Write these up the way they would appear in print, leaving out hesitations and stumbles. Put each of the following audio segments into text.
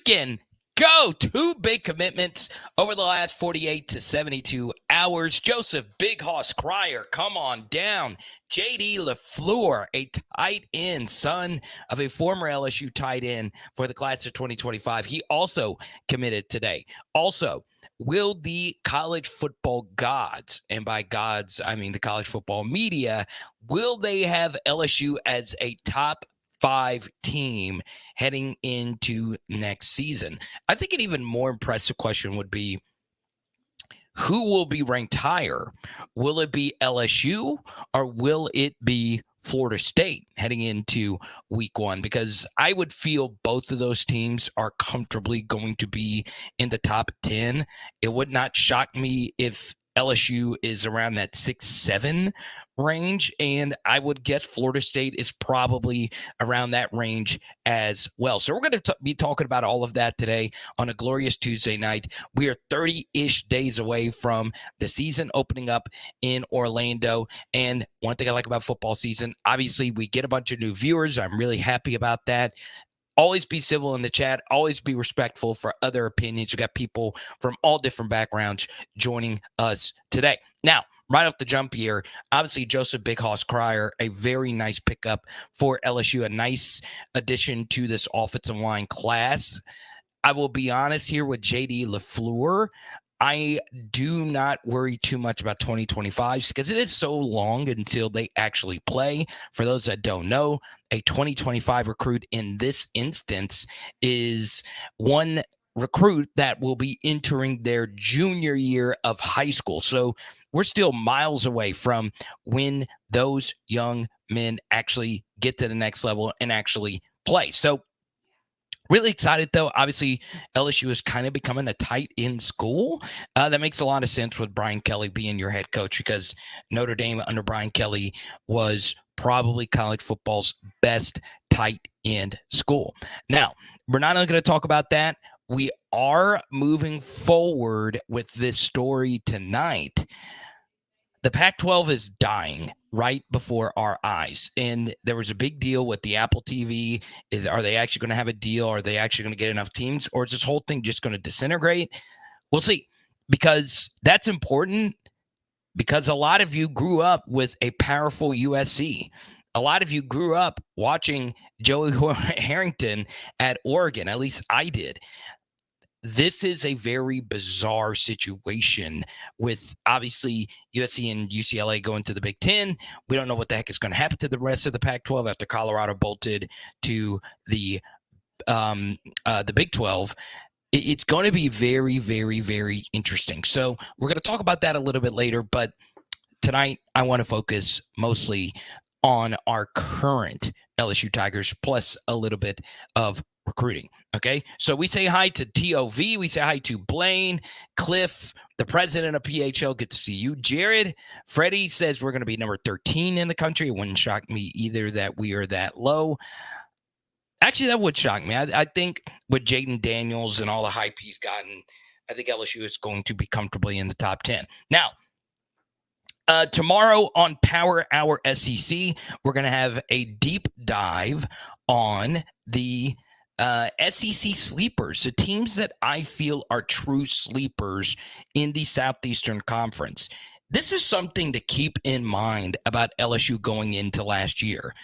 freaking go. Two big commitments over the last 48 to 72 hours. Joseph Big Hoss CRYER, come on down. J.D. LaFLEUR, a tight end, son of a former LSU tight end for the class of 2025. He also committed today. Also, will the college football gods, and by gods, I mean the college football media, will they have LSU as a top 5 team heading into next season? I think an even more impressive question would be, who will be ranked higher? Will it be LSU or will it be Florida State heading into week 1? Because I would feel both of those teams are comfortably going to be in the top 10. It would not shock me if LSU is around that 6-7 range, and I would guess Florida State is probably around that range as well. So we're going to be talking about all of that today on a glorious Tuesday night. We are 30-ish days away from the season opening up in Orlando, and one thing I like about football season, obviously we get a bunch of new viewers. I'm really happy about that. Always be civil in the chat. Always be respectful for other opinions. We got people from all different backgrounds joining us today. Now, right off the jump here, obviously Joseph Big Hoss CRYER, a very nice pickup for LSU, a nice addition to this offensive line class. I will be honest here with J.D. LaFLEUR. I do not worry too much about 2025 because it is so long until they actually play. For those that don't know, a 2025 recruit in this instance is one recruit that will be entering their junior year of high school. So we're still miles away from when those young men actually get to the next level and actually play. So really excited, though. Obviously, LSU is kind of becoming a tight end school. That makes a lot of sense with Brian Kelly being your head coach, because Notre Dame under Brian Kelly was probably college football's best tight end school. Now, we're not only going to talk about that. We are moving forward with this story tonight. The Pac-12 is dying right before our eyes. And there was a big deal with the Apple TV. Are they actually going to have a deal? Are they actually going to get enough teams? Or is this whole thing just going to disintegrate? We'll see. Because that's important, because a lot of you grew up with a powerful USC. A lot of you grew up watching Joey Harrington at Oregon. At least I did. This is a very bizarre situation with obviously USC and UCLA going to the Big Ten. We don't know what the heck is going to happen to the rest of the Pac-12 after Colorado bolted to the Big 12. It's going to be very, very, very interesting. So we're going to talk about that a little bit later. But tonight, I want to focus mostly on our current LSU Tigers, plus a little bit of recruiting. Okay, so we say hi to TOV. We say hi to Blaine, Cliff, the president of PHL. Good to see you. Jared, Freddie says we're going to be number 13 in the country. It wouldn't shock me either that we are that low. Actually, that would shock me. I think with Jaden Daniels and all the hype he's gotten, I think LSU is going to be comfortably in the top 10. Now, tomorrow on Power Hour SEC, we're going to have a deep dive on the SEC sleepers, the teams that I feel are true sleepers in the Southeastern Conference. This is something to keep in mind about LSU going into last year.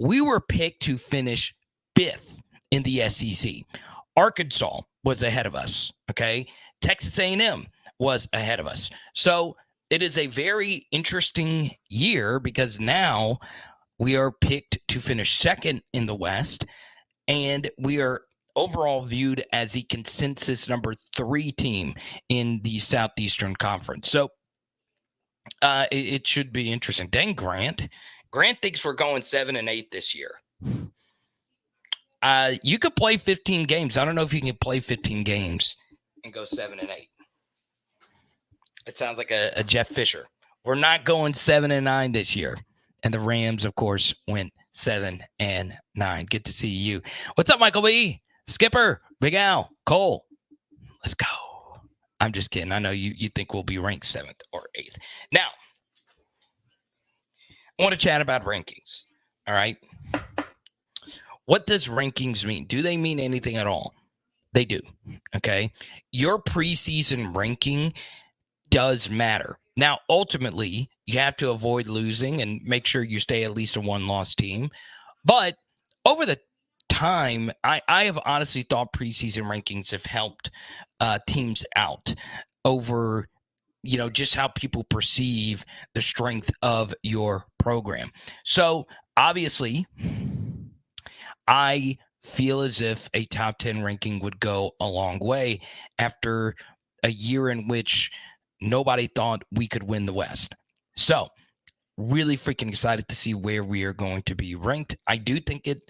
We were picked to finish 5th in the SEC. Arkansas was ahead of us, okay? Texas A&M was ahead of us. So it is a very interesting year because now we are picked to finish 2nd in the West, and we are overall viewed as the consensus number 3 team in the Southeastern Conference. So it should be interesting. Dang, Grant. Grant thinks we're going 7-8 this year. You could play 15 games. I don't know if you can play 15 games and go 7-8. It sounds like a Jeff Fisher. We're not going 7-9 this year. And the Rams, of course, went 7-9. Good to see you. What's up, Michael B? Skipper, Big Al, Cole. Let's go. I'm just kidding. I know you think we'll be ranked 7th or 8th. Now, I want to chat about rankings. All right. What does rankings mean? Do they mean anything at all? They do. Okay. Your preseason ranking does matter. Now, ultimately, you have to avoid losing and make sure you stay at least a one-loss team. But over the time, I have honestly thought preseason rankings have helped teams out over, just how people perceive the strength of your program. So obviously, I feel as if a top 10 ranking would go a long way after a year in which nobody thought we could win the West. So, really freaking excited to see where we are going to be ranked. I do think it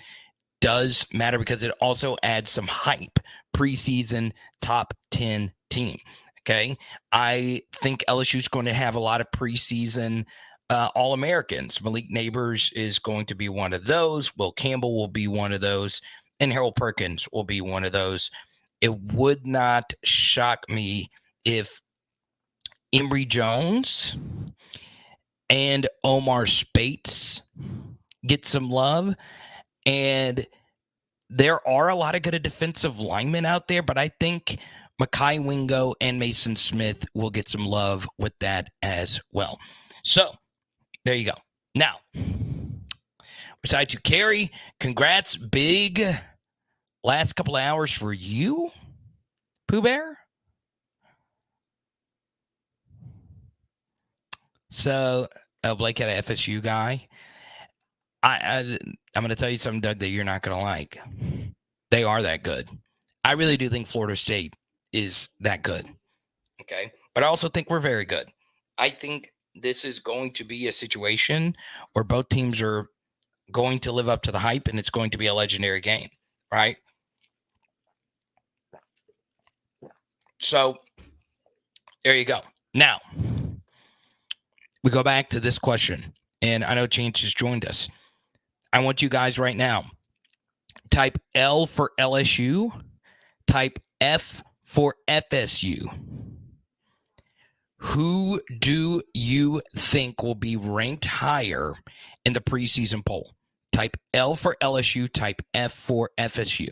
does matter because it also adds some hype. Preseason top 10 team. Okay. I think LSU is going to have a lot of preseason All-Americans. Malik Neighbors is going to be one of those. Will Campbell will be one of those. And Harold Perkins will be one of those. It would not shock me if Emory Jones and Omar Spates get some love. And there are a lot of good defensive linemen out there, but I think Mekhi Wingo and Mason Smith will get some love with that as well. So there you go. Now, besides you, Carrie, congrats. Big last couple of hours for you, Pooh Bear. So, Blake had an FSU guy. I'm going to tell you something, Doug, that you're not going to like. They are that good. I really do think Florida State is that good. Okay. But I also think we're very good. I think this is going to be a situation where both teams are going to live up to the hype and it's going to be a legendary game, right? So there you go. Now, we go back to this question, and I know Change has joined us. I want you guys right now, type L for LSU, type F for FSU. Who do you think will be ranked higher in the preseason poll? Type L for LSU, type F for FSU.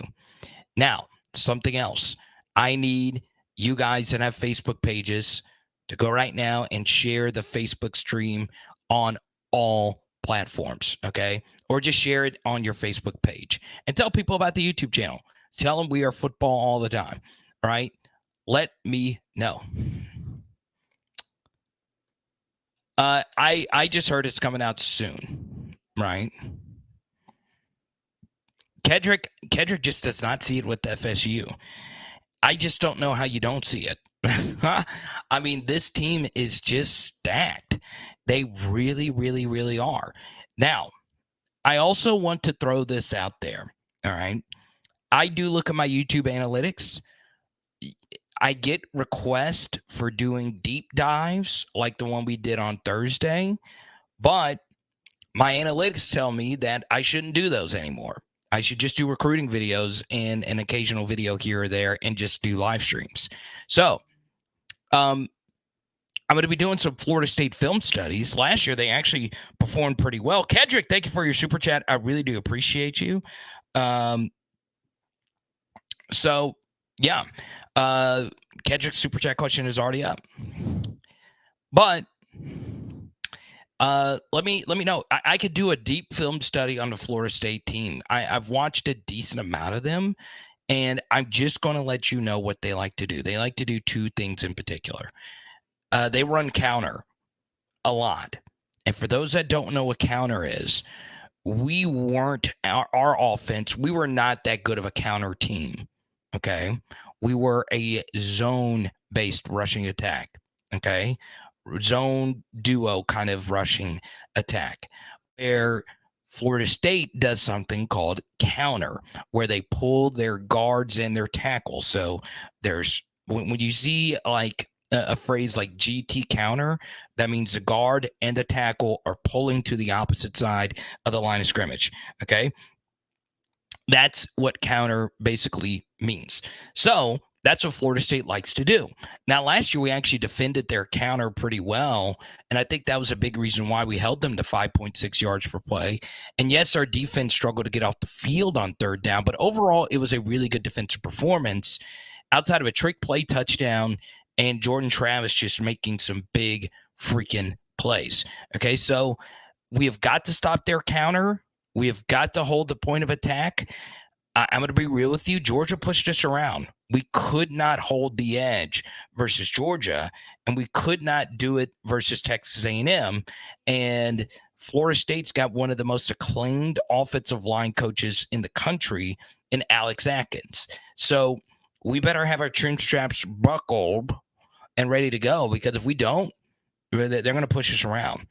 Now, something else. I need you guys that have Facebook pages to go right now and share the Facebook stream on all platforms, okay? Or just share it on your Facebook page and tell people about the YouTube channel. Tell them we are football all the time, all right? Let me know. I just heard it's coming out soon, right? Kedrick just does not see it with FSU. I just don't know how you don't see it. I mean, this team is just stacked. They really, really, really are. Now, I also want to throw this out there, all right? I do look at my YouTube analytics. I get requests for doing deep dives like the one we did on Thursday, but my analytics tell me that I shouldn't do those anymore. I should just do recruiting videos and an occasional video here or there and just do live streams. So I'm going to be doing some Florida State film studies. Last year, they actually performed pretty well. Kedrick, thank you for your super chat. I really do appreciate you. So, yeah. Kedrick's super chat question is already up. But let me know. I could do a deep film study on the Florida State team. I've watched a decent amount of them, and I'm just going to let you know what they like to do. They like to do two things in particular. They run counter a lot. And for those that don't know what counter is, we weren't our offense. We were not that good of a counter team. Okay. We were a zone-based rushing attack. Okay. Zone duo kind of rushing attack, where Florida State does something called counter, where they pull their guards and their tackles. So there's when you see like a phrase like GT counter, that means the guard and the tackle are pulling to the opposite side of the line of scrimmage. Okay. That's what counter basically means. So That's what Florida State likes to do. Now, last year, we actually defended their counter pretty well. And I think that was a big reason why we held them to 5.6 yards per play. And yes, our defense struggled to get off the field on third down, but overall, it was a really good defensive performance outside of a trick play touchdown and Jordan Travis just making some big freaking plays. Okay, so we have got to stop their counter. We have got to hold the point of attack. I'm going to be real with you. Georgia pushed us around. We could not hold the edge versus Georgia, and we could not do it versus Texas A&M. And Florida State's got one of the most acclaimed offensive line coaches in the country in Alex Atkins. So we better have our trim straps buckled and ready to go, because if we don't, they're going to push us around.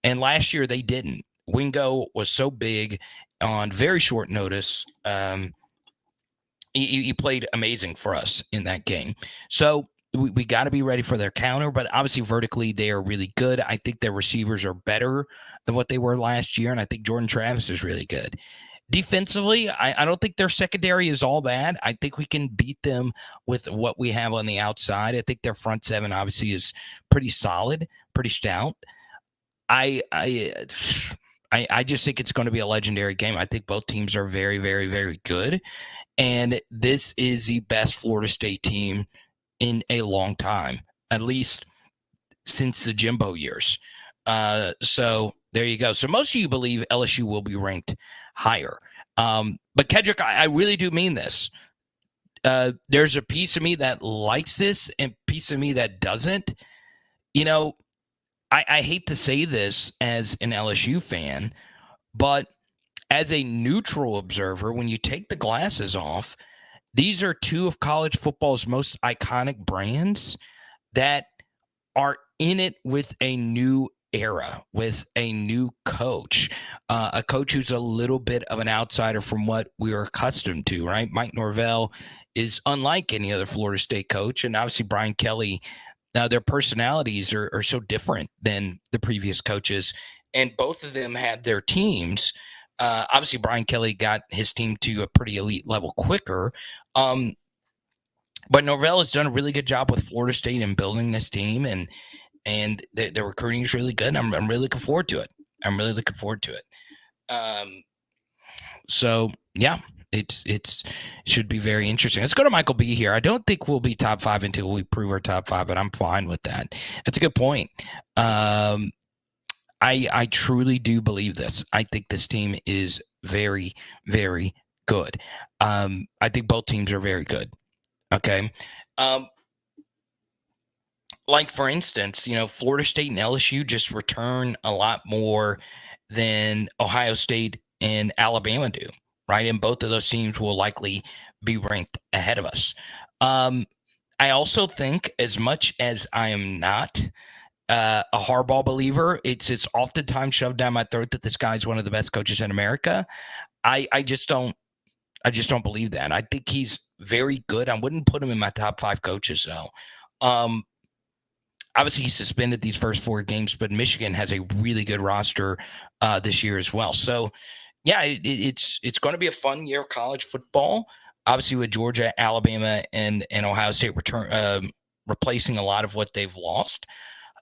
And last year they didn't. Wingo was so big on very short notice. He played amazing for us in that game. So we got to be ready for their counter, but obviously vertically they are really good. I think their receivers are better than what they were last year, and I think Jordan Travis is really good. Defensively, I don't think their secondary is all bad. I think we can beat them with what we have on the outside. I think their front seven obviously is pretty solid, pretty stout. I just think it's going to be a legendary game. I think both teams are very, very, very good. And this is the best Florida State team in a long time, at least since the Jimbo years. So there you go. So most of you believe LSU will be ranked higher. But Kedrick, I really do mean this. There's a piece of me that likes this and a piece of me that doesn't. You know, I hate to say this as an LSU fan, but as a neutral observer, when you take the glasses off, these are two of college football's most iconic brands that are in it with a new era, with a new coach, a coach who's a little bit of an outsider from what we are accustomed to, right? Mike Norvell is unlike any other Florida State coach, and obviously Brian Kelly. Now, their personalities are so different than the previous coaches, and both of them had their teams. Obviously, Brian Kelly got his team to a pretty elite level quicker. But Norvell has done a really good job with Florida State in building this team, and the recruiting is really good. I'm really looking forward to it. I'm really looking forward to it. So yeah, it should be very interesting. Let's go to Michael B here. I don't think we'll be top 5 until we prove our top 5, but I'm fine with that. That's a good point. I truly do believe this. I think this team is very, very good. I think both teams are very good. Okay. Like, for instance, Florida State and LSU just return a lot more than Ohio State and Alabama do, right? And both of those teams will likely be ranked ahead of us. I also think, as much as I am not a Harbaugh believer, it's oftentimes shoved down my throat that this guy's one of the best coaches in America. I just don't believe that. I think he's very good. I wouldn't put him in my top 5 coaches, though. Obviously, he suspended these first 4 games, but Michigan has a really good roster this year as well. So, yeah, it's going to be a fun year of college football. Obviously, with Georgia, Alabama, and Ohio State replacing a lot of what they've lost.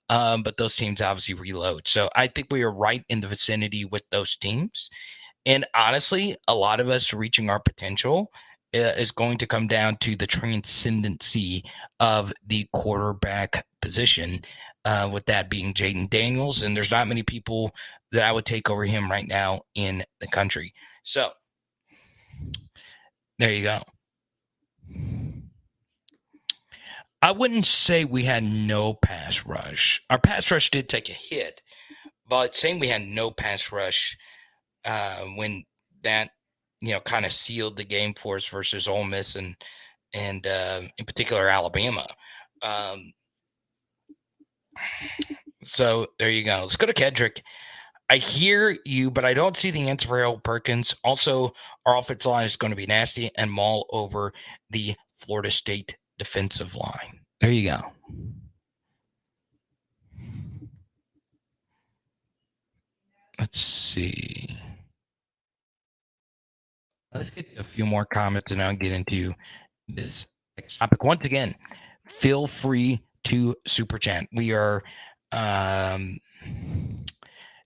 But those teams obviously reload. So I think we are right in the vicinity with those teams. And honestly, a lot of us reaching our potential is going to come down to the transcendency of the quarterback position, with that being Jaden Daniels. And there's not many people that I would take over him right now in the country. So there you go. I wouldn't say we had no pass rush. Our pass rush did take a hit, but saying we had no pass rush when that kind of sealed the game for us versus Ole Miss and in particular Alabama. So there you go. Let's go to Kedrick. I hear you, but I don't see the answer for Harold Perkins. Also, our offensive line is going to be nasty and maul over the Florida State defensive line. There you go. Let's see. Let's get a few more comments and I'll get into this topic. Once again, feel free to super chat. We are um,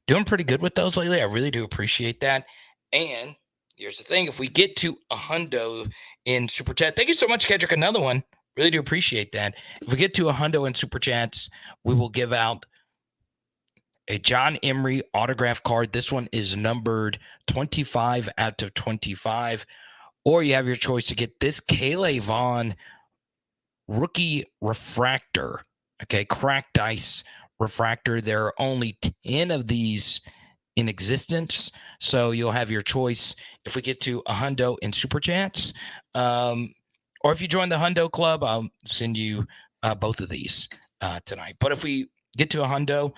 doing pretty good with those lately. I really do appreciate that. And here's the thing: if we get to a hundo in super chat, thank you so much, Kendrick. Another one. Really do appreciate that. If we get to a hundo in super chats, we will give out a John Emery autograph card. This one is numbered 25 out of 25. Or you have your choice to get this Kayla Vaughn rookie refractor. Okay, cracked ice refractor. There are only 10 of these in existence, so you'll have your choice if we get to a hundo in super chats, or if you join the hundo club, I'll send you both of these tonight. But if we get to a hundo,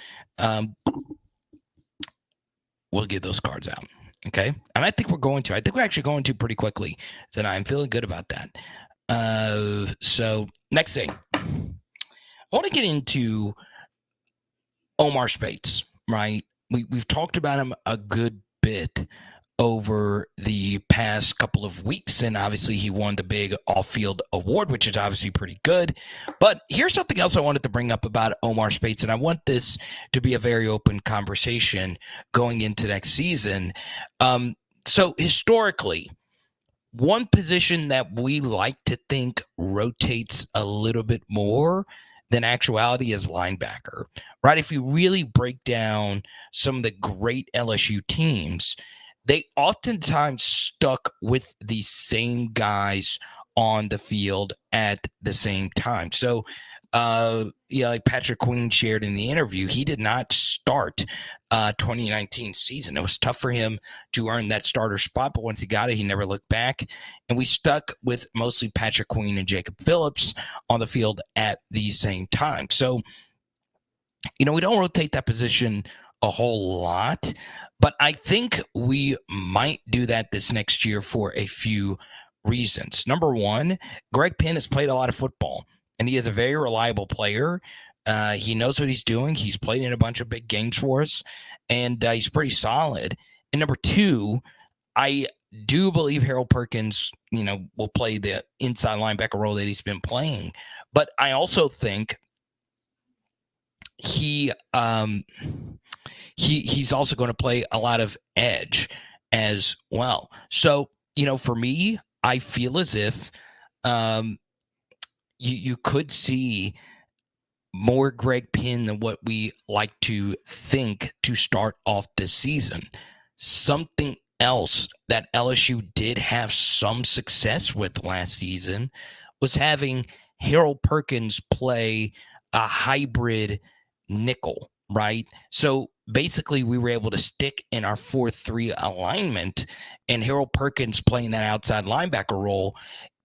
we'll give those cards out. Okay, and I think we're actually going to pretty quickly tonight. I'm feeling good about that. So next thing, I want to get into Omar Speights, right? We've talked about him a good bit over the past couple of weeks, and obviously he won the big off-field award, which is obviously pretty good. But here's something else I wanted to bring up about Omar Speights, and I want this to be a very open conversation going into next season. So historically, one position that we like to think rotates a little bit more than actuality is linebacker, right? If you really break down some of the great LSU teams, they oftentimes stuck with the same guys on the field at the same time. So, like Patrick Queen shared in the interview, he did not start 2019 season. It was tough for him to earn that starter spot, but once he got it, he never looked back. And we stuck with mostly Patrick Queen and Jacob Phillips on the field at the same time. So, we don't rotate that position a whole lot, but I think we might do that this next year for a few reasons. Number one, Greg Penn has played a lot of football, and he is a very reliable player. He knows what he's doing. He's played in a bunch of big games for us, and he's pretty solid. And number two, I do believe Harold Perkins, will play the inside linebacker role that he's been playing. But I also think he's also going to play a lot of edge as well. So, for me, I feel as if you could see more Greg Penn than what we like to think to start off this season. Something else that LSU did have some success with last season was having Harold Perkins play a hybrid nickel, right? So basically we were able to stick in our 4-3 alignment, and Harold Perkins playing that outside linebacker role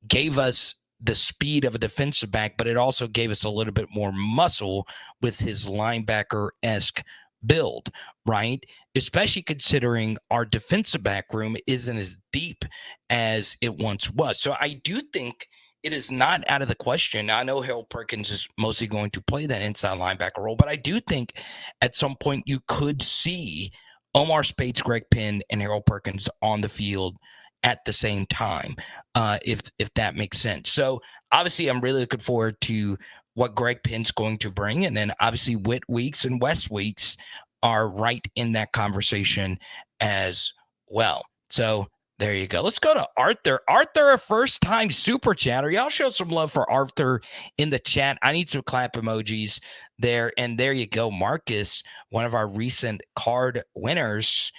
gave us the speed of a defensive back, but it also gave us a little bit more muscle with his linebacker-esque build, right? Especially considering our defensive back room isn't as deep as it once was. So I do think it is not out of the question. I know Harold Perkins is mostly going to play that inside linebacker role, but I do think at some point you could see Omar Speights, Greg Penn, and Harold Perkins on the field at the same time, if that makes sense. So obviously I'm really looking forward to what Greg Penn's going to bring. And then obviously Whit Weeks and West Weeks are right in that conversation as well. So there you go. Let's go to Arthur. Arthur, a first-time super chatter. Y'all show some love for Arthur in the chat. I need some clap emojis there. And there you go. Marcus, one of our recent card winners.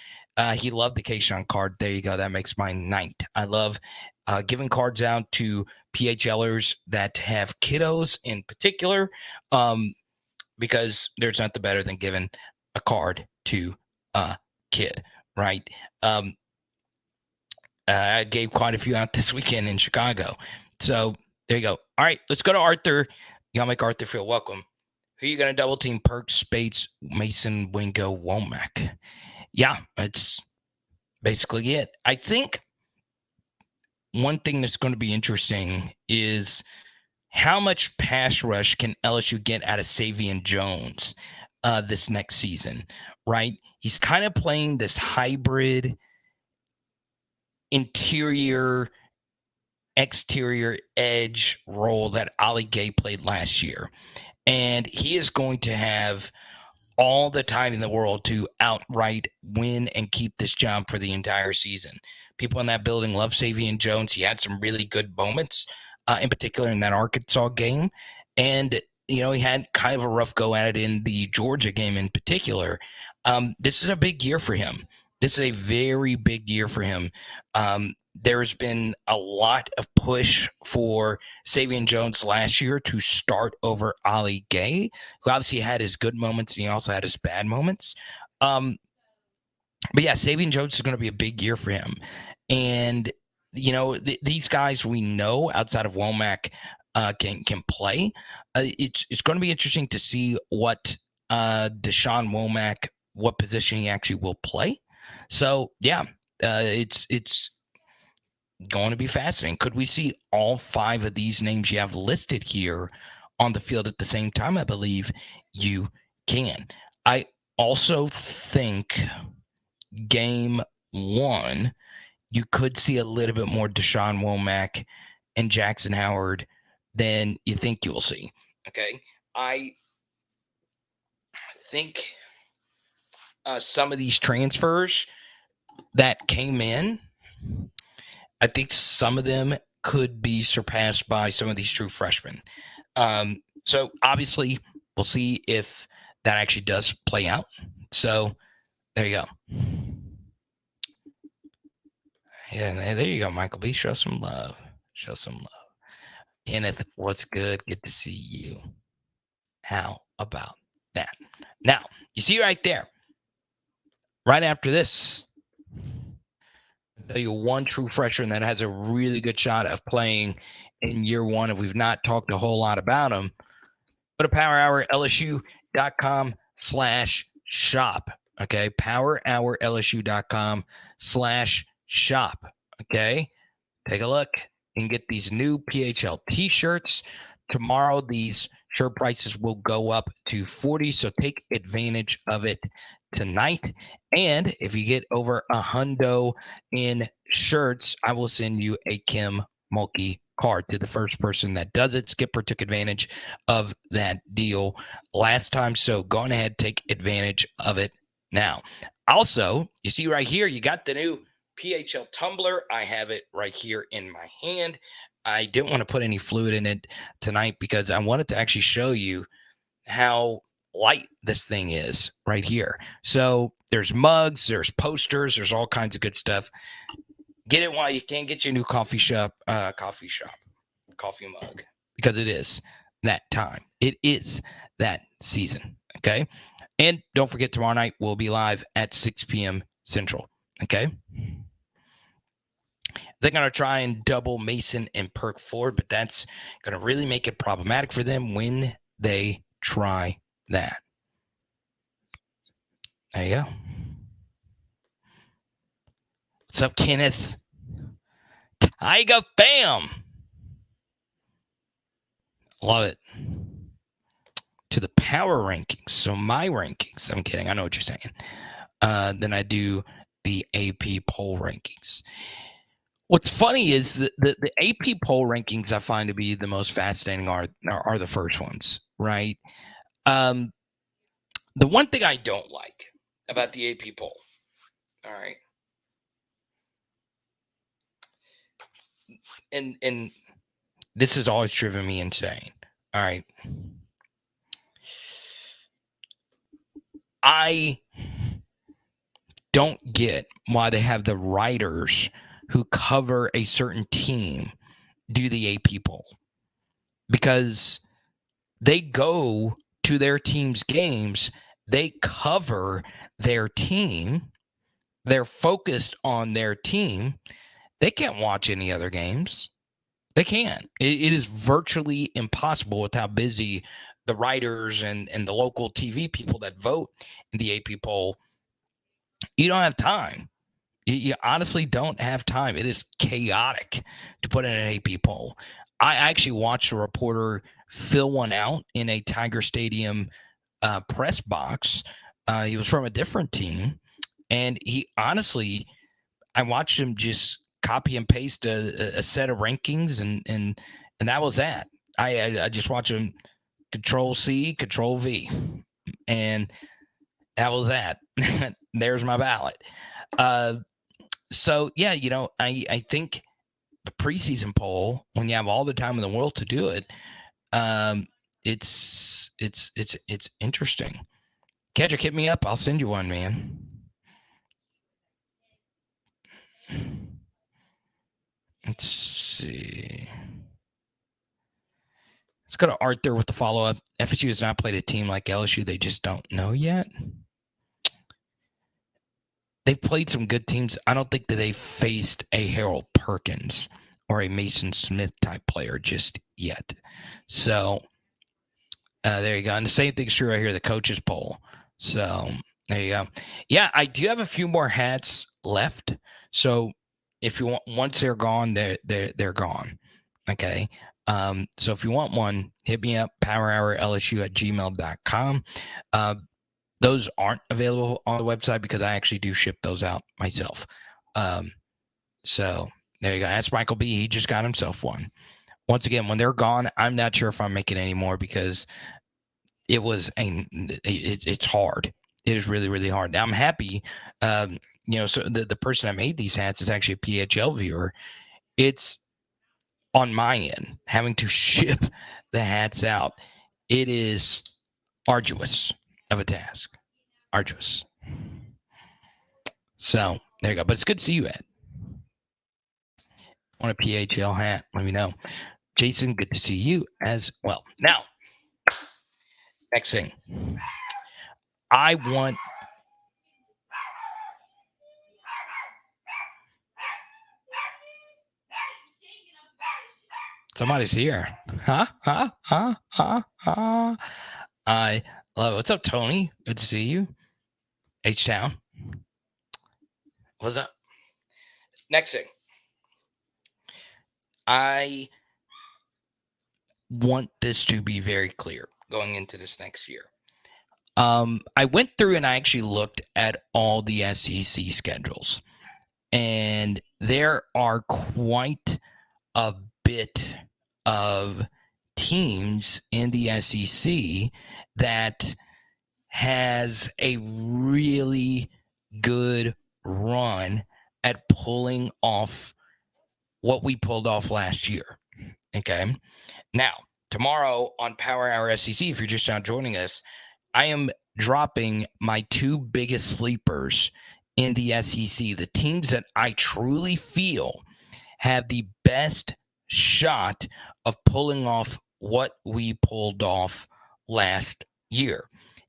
He loved the Kayshawn card. There you go. That makes my night. I love giving cards out to PHLers that have kiddos in particular, because there's nothing better than giving a card to a kid, right? I gave quite a few out this weekend in Chicago. So there you go. All right, let's go to Arthur. Y'all make Arthur feel welcome. Who are you going to double team? Perks, Speights, Mason, Wingo, Womack. Yeah, that's basically it. I think one thing that's going to be interesting is how much pass rush can LSU get out of Savion Jones this next season, right? He's kind of playing this hybrid interior exterior edge role that Ali Gay played last year. And he is going to have all the time in the world to outright win and keep this job for the entire season. People in that building love Savion Jones. He had some really good moments, in particular in that Arkansas game. And, he had kind of a rough go at it in the Georgia game in particular. This is a big year for him. This is a very big year for him. There's been a lot of push for Savion Jones last year to start over Ali Gay, who obviously had his good moments and he also had his bad moments. But yeah, Savion Jones is going to be a big year for him. And, these guys we know outside of Womack can play. It's going to be interesting to see what Deshaun Womack, what position he actually will play. So, yeah, it's going to be fascinating. Could we see all 5 of these names you have listed here on the field at the same time? I believe you can. I also think game 1, you could see a little bit more Deshaun Womack and Jackson Howard than you think you will see. Okay. I think some of these transfers that came in, I think some of them could be surpassed by some of these true freshmen. So obviously, we'll see if that actually does play out. So there you go. Yeah, there you go, Michael B. Show some love. Show some love. Kenneth, what's good? Good to see you. How about that? Now, you see right there, right after this, I'll tell you one true freshman that has a really good shot of playing in year 1, and we've not talked a whole lot about him. Go to powerhourlsu.com/shop. Okay, powerhourlsu.com/shop. Okay, take a look and get these new PHL t-shirts. Tomorrow, these shirt prices will go up to $40, so take advantage of it tonight. And if you get over $100 in shirts, I will send you a Kim Mulkey card to the first person that does it. Skipper took advantage of that deal last time, so go on ahead, take advantage of it now. Also, you see right here, you got the new PHL tumbler. I have it right here in my hand. I didn't want to put any fluid in it tonight because I wanted to actually show you how light this thing is right here. So there's mugs, there's posters, there's all kinds of good stuff. Get it while you can. Get your new coffee mug, because it is that time. It is that season. Okay. And don't forget, tomorrow night we'll be live at 6 p.m. Central. Okay. They're going to try and double Mason and Perk Ford, but that's going to really make it problematic for them when they try that. There you go. What's up, Kenneth? Tiger Bam. Love it. To the power rankings. So my rankings. I'm kidding. I know what you're saying. Then I do the AP poll rankings. What's funny is the AP poll rankings I find to be the most fascinating are the first ones, right? The one thing I don't like about the AP poll, all right, and this has always driven me insane, all right. I don't get why they have the writers who cover a certain team do the AP poll, because they go to their team's games, they cover their team, they're focused on their team. They can't watch any other games. They can't. It is virtually impossible with how busy the writers and the local TV people that vote in the AP poll. You don't have time. You honestly don't have time. It is chaotic to put in an AP poll. I actually watched a reporter fill one out in a Tiger Stadium press box. He was from a different team, and he honestly, I watched him just copy and paste a set of rankings, and that was that. I just watched them Control C, Control V, and that was that. There's my ballot. So yeah, I think the preseason poll, when you have all the time in the world to do it, it's interesting. Kedrick, hit me up. I'll send you one, man. Let's see. Let's go to Arthur with the follow-up. FSU has not played a team like LSU. They just don't know yet. They've played some good teams. I don't think that they faced a Harold Perkins or a Mason Smith type player just yet. So there you go. And the same thing's true right here, the coaches poll. So there you go. Yeah, I do have a few more hats left. So if you want, once they're gone, they're gone. Okay. So if you want one, hit me up, powerhourlsu@gmail.com. Those aren't available on the website because I actually do ship those out myself. So there you go. Ask Michael B. He just got himself one. Once again, when they're gone, I'm not sure if I'm making any more because it's hard. It is really, really hard. Now I'm happy. So the person I made these hats is actually a PHL viewer. It's on my end having to ship the hats out. It is arduous of a task. Arduous. So there you go. But it's good to see you, Ed. On a PHL hat, let me know. Jason, good to see you as well. Now, next thing. I want somebody's here. Huh? I love it. What's up, Tony? Good to see you. H-Town. What's up? Next thing. I want this to be very clear going into this next year. I went through and I actually looked at all the SEC schedules, and there are quite a bit of teams in the SEC that has a really good run at pulling off what we pulled off last year. Okay. Now, tomorrow on Power Hour SEC, if you're just now joining us, I am dropping my two biggest sleepers in the SEC, the teams that I truly feel have the best shot of pulling off what we pulled off last year.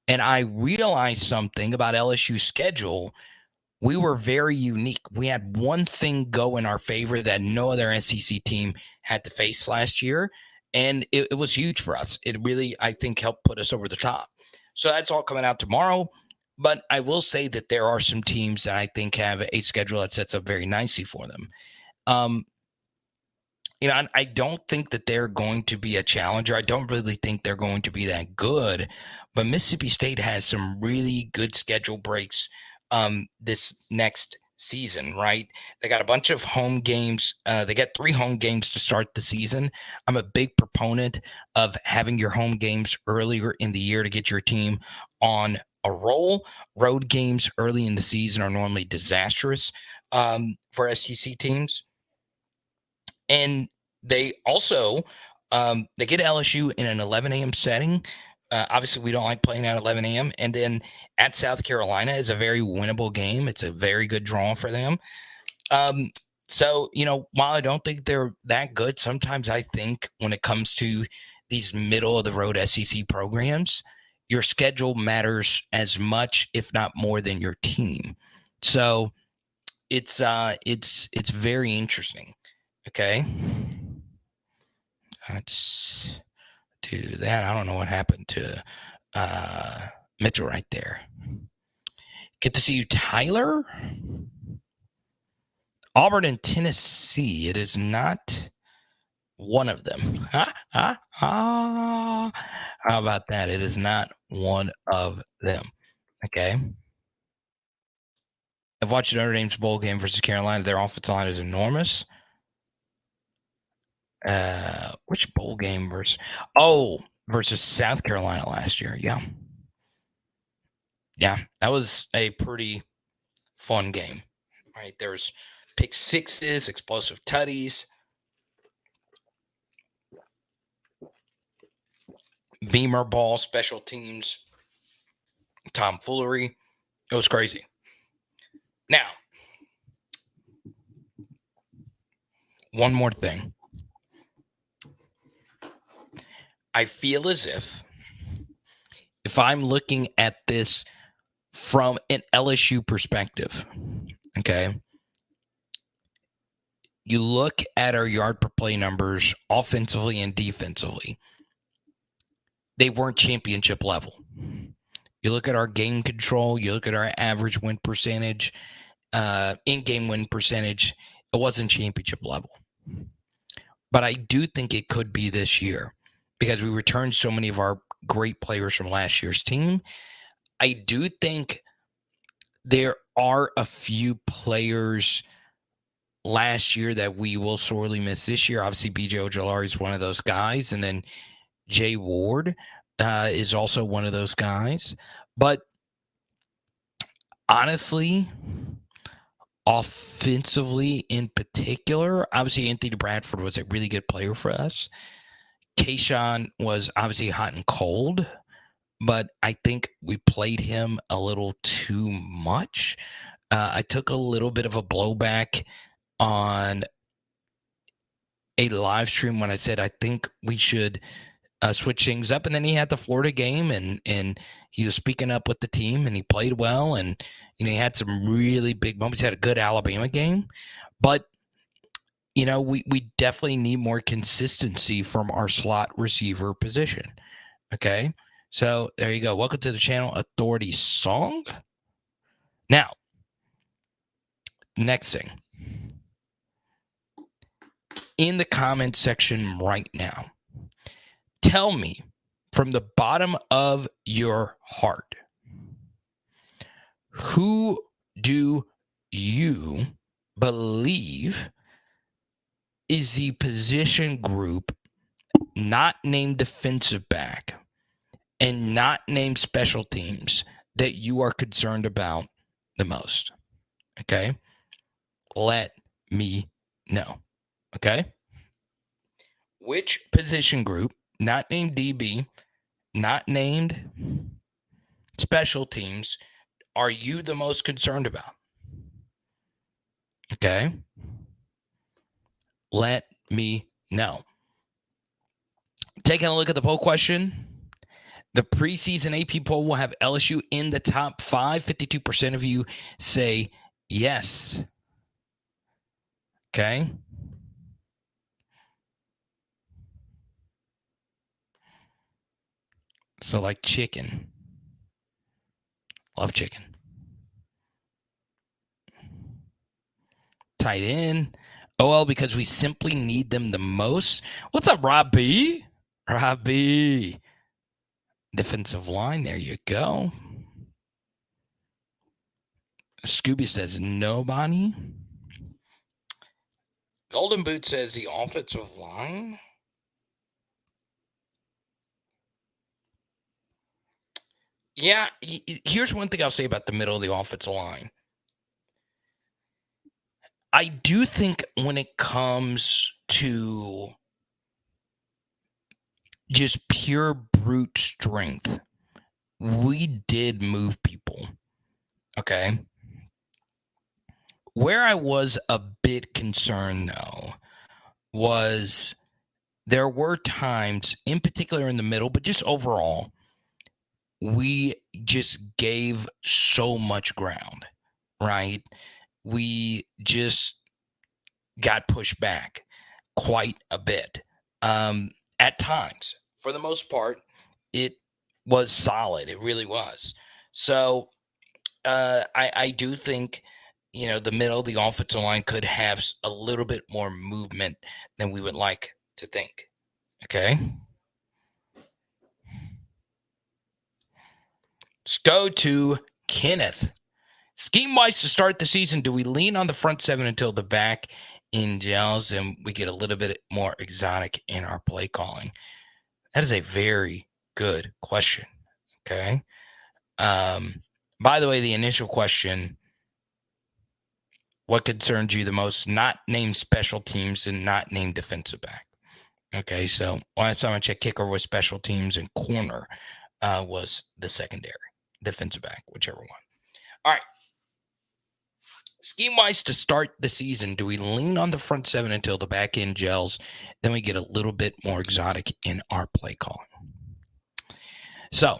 And I realized something about LSU's schedule. We were very unique. We had one thing go in our favor that no other SEC team had to face last year, and it was huge for us. It really, I think, helped put us over the top. So that's all coming out tomorrow. But I will say that there are some teams that I think have a schedule that sets up very nicely for them. I don't think that they're going to be a challenger. I don't really think they're going to be that good. But Mississippi State has some really good schedule breaks this next season, right? They got a bunch of home games. They got 3 home games to start the season. I'm a big proponent of having your home games earlier in the year to get your team on a roll. Road games early in the season are normally disastrous for SEC teams. And they also they get LSU in an 11 a.m. setting. Obviously, we don't like playing at 11 a.m. And then at South Carolina is a very winnable game. It's a very good draw for them. So, while I don't think they're that good, sometimes I think when it comes to these middle-of-the-road SEC programs, your schedule matters as much, if not more, than your team. So it's very interesting. Okay. Let's do that. I don't know what happened to Mitchell right there. Get to see you, Tyler. Auburn and Tennessee. It is not one of them. How about that? It is not one of them. Okay. I've watched Notre Dame's bowl game versus Carolina. Their offensive line is enormous. Which bowl game versus South Carolina last year? Yeah, that was a pretty fun game. Right, there's pick sixes, explosive tutties, beamer ball, special teams, tomfoolery. It was crazy. Now, one more thing. I feel as if I'm looking at this from an LSU perspective, okay, you look at our yard per play numbers offensively and defensively, they weren't championship level. You look at our game control, you look at our average win percentage, in-game win percentage, it wasn't championship level. But I do think it could be this year because we returned so many of our great players from last year's team. I do think there are a few players last year that we will sorely miss this year. Obviously, B.J. Ojolari is one of those guys. And then Jay Ward is also one of those guys. But honestly, offensively in particular, obviously Anthony Bradford was a really good player for us. Kayshawn was obviously hot and cold, but I think we played him a little too much. I took a little bit of a blowback on a live stream when I said I think we should switch things up. And then he had the Florida game and he was speaking up with the team and he played well. And, he had some really big moments. He had a good Alabama game. But, we definitely need more consistency from our slot receiver position. Okay. So there you go. Welcome to the channel, Authority Song. Now, next thing. In the comment section right now, tell me from the bottom of your heart, who do you believe is the position group not named defensive back and not named special teams that you are concerned about the most? Okay? Let me know. Okay? Which position group, not named DB, not named special teams, are you the most concerned about? Okay? Let me know. Taking a look at the poll question. The preseason AP poll will have LSU in the top 5. 52% of you say yes. Okay? So like chicken. Love chicken. Tight end. OL because we simply need them the most. What's up, Robbie? Robbie. Defensive line. There you go. Scooby says nobody. Golden Boot says the offensive line. Yeah, here's one thing I'll say about the middle of the offensive line. I do think when it comes to just pure brute strength, we did move people. Okay. Where I was a bit concerned, though, was there were times, in particular in the middle, but just overall, we just gave so much ground, right? We just got pushed back quite a bit. At times, for the most part, it was solid. It really was. So I do think, the middle of the offensive line could have a little bit more movement than we would like to think. Okay. Let's go to Kenneth. Scheme-wise to start the season, do we lean on the front seven until the back in gels and we get a little bit more exotic in our play calling? That is a very good question. Okay. By the way, the initial question, what concerns you the most? Not named special teams and not named defensive back. Okay, so last time I checked, kicker was special teams and corner was the secondary, defensive back, whichever one. All right. Scheme-wise to start the season, do we lean on the front seven until the back end gels? Then we get a little bit more exotic in our play calling. So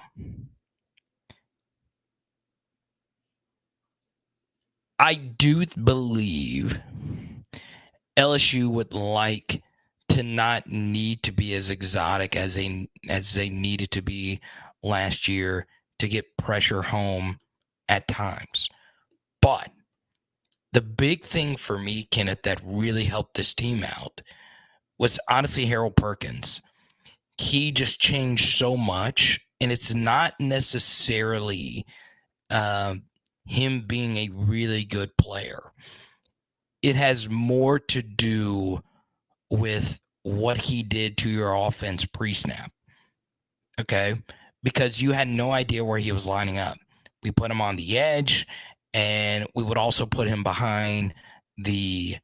I do believe LSU would like to not need to be as exotic as they needed to be last year to get pressure home at times. But the big thing for me, Kenneth, that really helped this team out was honestly Harold Perkins. He just changed so much, and it's not necessarily him being a really good player. It has more to do with what he did to your offense pre-snap. Okay? Because you had no idea where he was lining up. We put him on the edge, and we would also put him behind the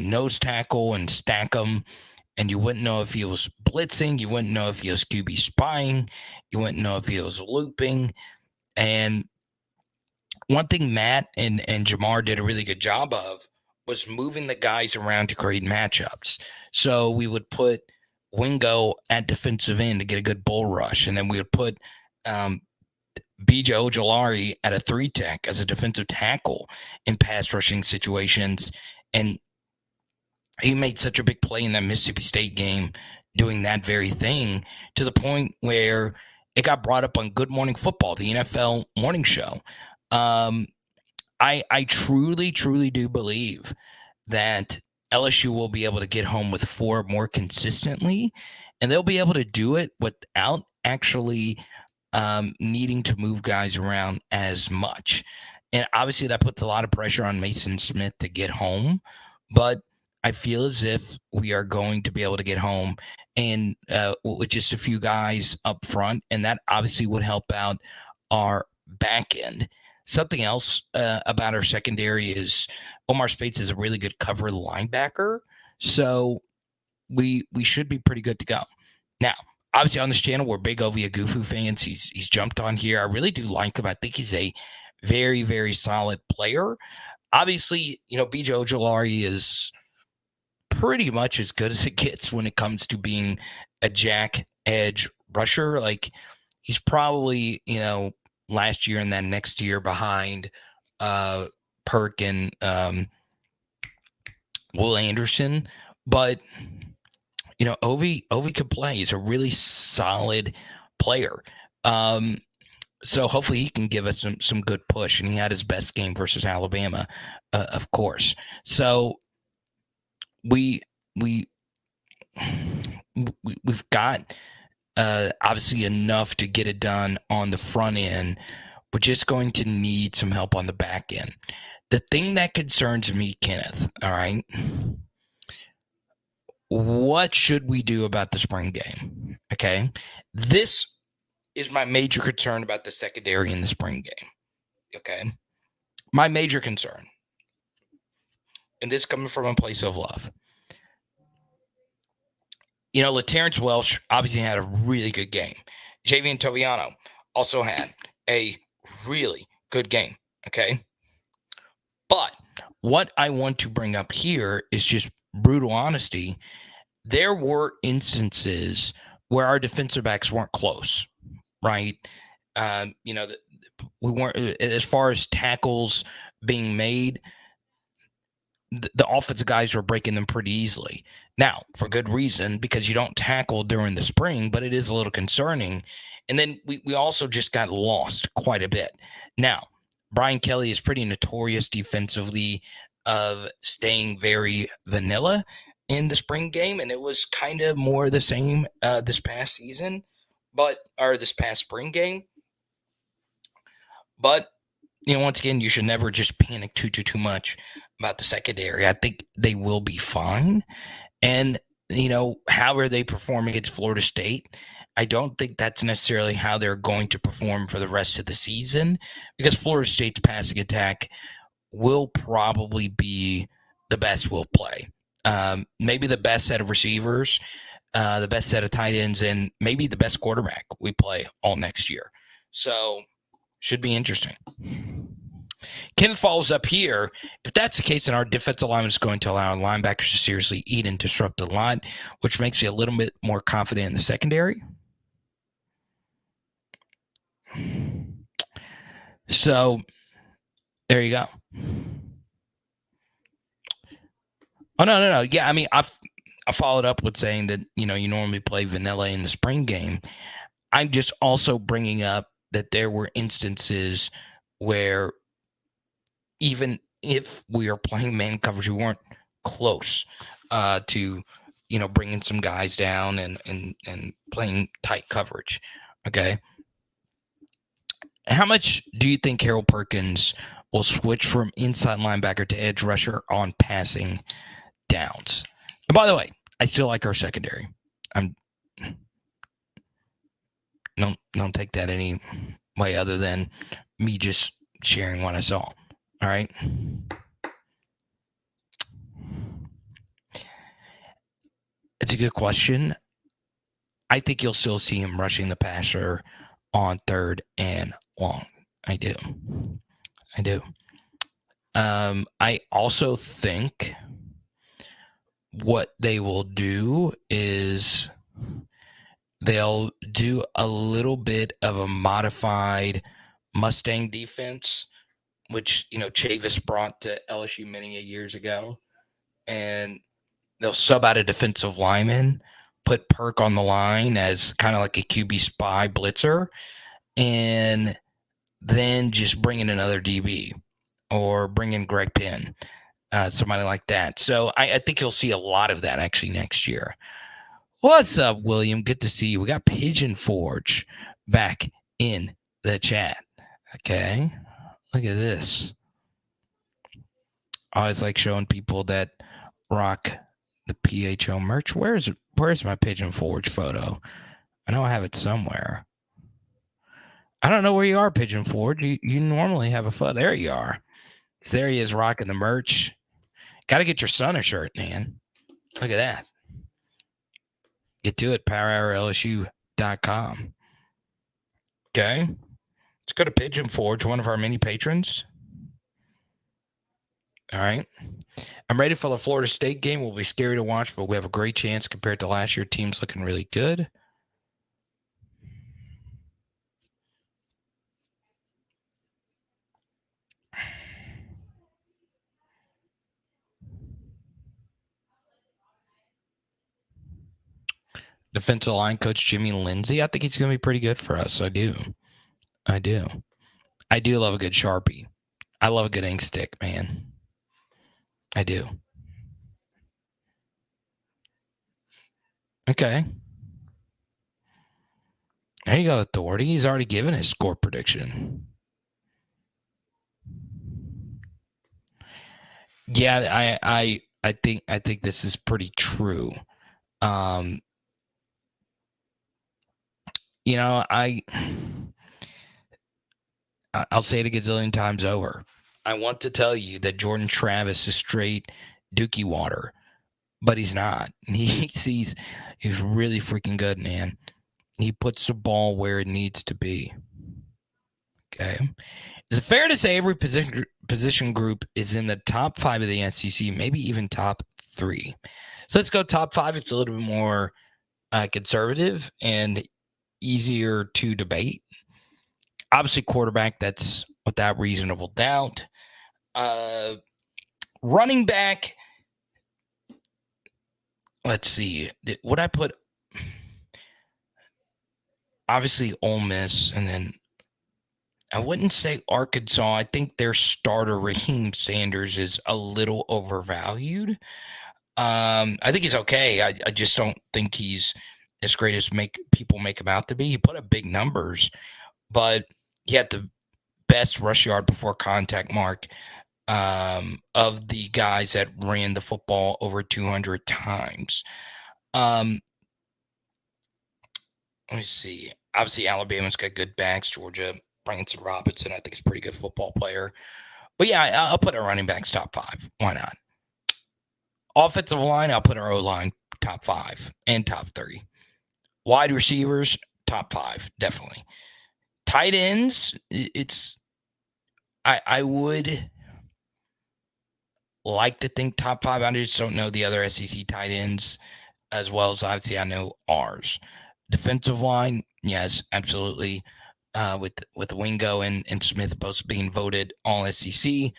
nose tackle and stack him. And you wouldn't know if he was blitzing. You wouldn't know if he was QB spying. You wouldn't know if he was looping. And one thing Matt and Jamar did a really good job of was moving the guys around to create matchups. So we would put Wingo at defensive end to get a good bull rush. And then we would put BJ Ojolari at a 3-tech as a defensive tackle in pass rushing situations. And he made such a big play in that Mississippi State game doing that very thing to the point where it got brought up on Good Morning Football, the NFL morning show. I truly, truly do believe that LSU will be able to get home with 4 more consistently, and they'll be able to do it without actually needing to move guys around as much. And obviously that puts a lot of pressure on Mason Smith to get home, but I feel as if we are going to be able to get home and with just a few guys up front, and that obviously would help out our back end. Something else about our secondary is Omar Speights is a really good cover linebacker, so we should be pretty good to go. Now, obviously on this channel, we're big Ovia Gufu fans. He's jumped on here. I really do like him. I think he's a very, very solid player. Obviously, BJ Ojolari is pretty much as good as it gets when it comes to being a jack edge rusher. Like, he's probably, last year and then next year behind Perk and Will Anderson. But, Ovi could play. He's a really solid player. So hopefully he can give us some good push. And he had his best game versus Alabama, of course. So we've got obviously enough to get it done on the front end. We're just going to need some help on the back end. The thing that concerns me, Kenneth, all right, what should we do about the spring game? Okay, this is my major concern about the secondary in the spring game. Okay, my major concern, and this coming from a place of love. LaTerrence Welsh obviously had a really good game. Javian Toviano also had a really good game, okay? But what I want to bring up here is just brutal honesty. There were instances where our defensive backs weren't close, right? We weren't, as far as tackles being made, the offensive guys were breaking them pretty easily. Now, for good reason, because you don't tackle during the spring, but it is a little concerning. And then we also just got lost quite a bit. Now, Brian Kelly is pretty notorious defensively of staying very vanilla in the spring game, and it was kind of more the same this past season, this past spring game. But once again, you should never just panic too much about the secondary. I think they will be fine. And, how are they performing against Florida State? I don't think that's necessarily how they're going to perform for the rest of the season, because Florida State's passing attack will probably be the best we'll play. Maybe the best set of receivers, the best set of tight ends, and maybe the best quarterback we play all next year. So, should be interesting. Ken follows up here. If that's the case, then our defensive line is going to allow linebackers to seriously eat and disrupt the line, which makes you a little bit more confident in the secondary. So, there you go. Oh, no. Yeah, I mean, I followed up with saying that, you normally play vanilla in the spring game. I'm just also bringing up that there were instances where even if we are playing man coverage, we weren't close to, bringing some guys down and playing tight coverage. Okay. How much do you think Harold Perkins will switch from inside linebacker to edge rusher on passing downs? And by the way, I still like our secondary. Don't take that any way other than me just sharing what I saw. All right. It's a good question. I think you'll still see him rushing the passer on 3rd and long. I do. I also think what they will do is they'll do a little bit of a modified Mustang defense, which, Chavis brought to LSU many years ago. And they'll sub out a defensive lineman, put Perk on the line as kind of like a QB spy blitzer, and then just bring in another DB or bring in Greg Penn, somebody like that. So I think you'll see a lot of that actually next year. What's up, William? Good to see you. We got Pigeon Forge back in the chat. Okay. Look at this. I always like showing people that rock the PHO merch. Where's my Pigeon Forge photo? I know I have it somewhere. I don't know where you are, Pigeon Forge. You normally have a photo. There you are. So there he is rocking the merch. Got to get your son a shirt, man. Look at that. Get to it, powerhourlsu.com. Okay. Let's go to Pigeon Forge, one of our many patrons. All right. I'm ready for the Florida State game. Will be scary to watch, but we have a great chance compared to last year. Team's looking really good. Defensive line coach Jimmy Lindsay. I think he's going to be pretty good for us. I do love a good Sharpie. I love a good ink stick, man. I do. Okay. There you go, Authority. He's already given his score prediction. Yeah, I think this is pretty true. I'll say it a gazillion times over. I want to tell you that Jordan Travis is straight dookie water, but he's not. He's really freaking good, man. He puts the ball where it needs to be. Okay. Is it fair to say every position group is in the top 5 of the SEC, maybe even top 3? So let's go top 5. It's a little bit more conservative and easier to debate. Obviously, quarterback, that's without reasonable doubt. Running back, let's see. Would I put, obviously, Ole Miss, and then I wouldn't say Arkansas. I think their starter, Raheem Sanders, is a little overvalued. I think he's okay. I just don't think he's as great as people make him out to be. He put up big numbers, but he had to best rush yard before contact mark of the guys that ran the football over 200 times. Let me see. Obviously, Alabama's got good backs. Georgia, Branson Robinson, I think is a pretty good football player. But yeah, I'll put our running backs top 5. Why not? Offensive line, I'll put our O-line top 5 and top 3. Wide receivers, top 5, definitely. Tight ends, I would like to think top 5. I just don't know the other SEC tight ends as well as obviously I know ours. Defensive line, yes, absolutely. With Wingo and Smith both being voted all SEC.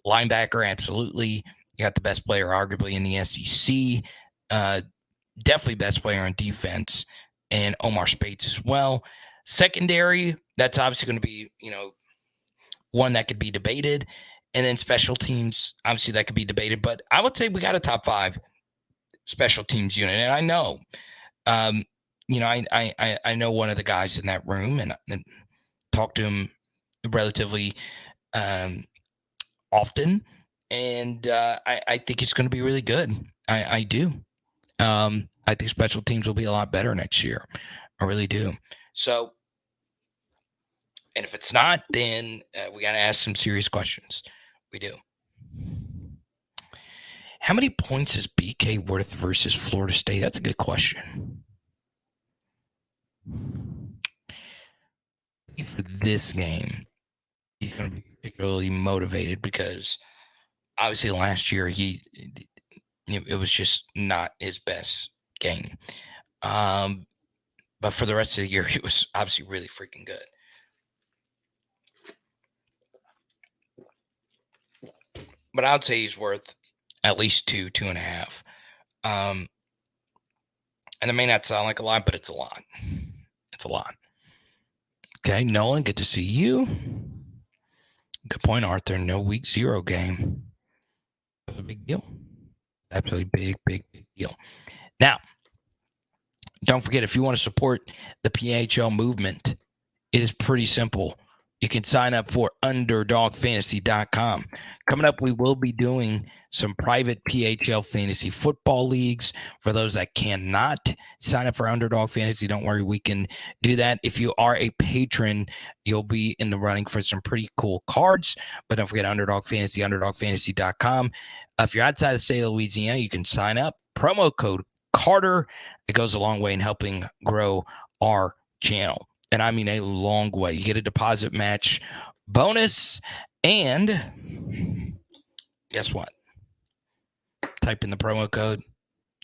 Linebacker, absolutely. You got the best player arguably in the SEC. Definitely best player on defense, and Omar Speights as well. Secondary, that's obviously going to be, one that could be debated. And then special teams, obviously that could be debated. But I would say we got a top 5 special teams unit. And I know, I know one of the guys in that room and talk to him relatively often. And I think it's going to be really good. I do. I think special teams will be a lot better next year. I really do. So, and if it's not, then we got to ask some serious questions. We do. How many points is BK worth versus Florida State? That's a good question. For this game, he's going to be particularly motivated because obviously last year it was just not his best game. But for the rest of the year, it was obviously really freaking good. But I would say he's worth at least 2.5. And it may not sound like a lot, but it's a lot. It's a lot. Okay, Nolan, good to see you. Good point, Arthur. No week 0 game. That's a big deal. Absolutely big deal. Now, don't forget, if you want to support the PHL movement, it is pretty simple. You can sign up for UnderdogFantasy.com. Coming up, we will be doing some private PHL fantasy football leagues. For those that cannot sign up for Underdog Fantasy, don't worry, we can do that. If you are a patron, you'll be in the running for some pretty cool cards. But don't forget Underdog Fantasy, UnderdogFantasy.com. If you're outside the state of Louisiana, you can sign up. Promo code Carter. It goes a long way in helping grow our channel. And I mean a long way. You get a deposit match bonus. And guess what? Type in the promo code.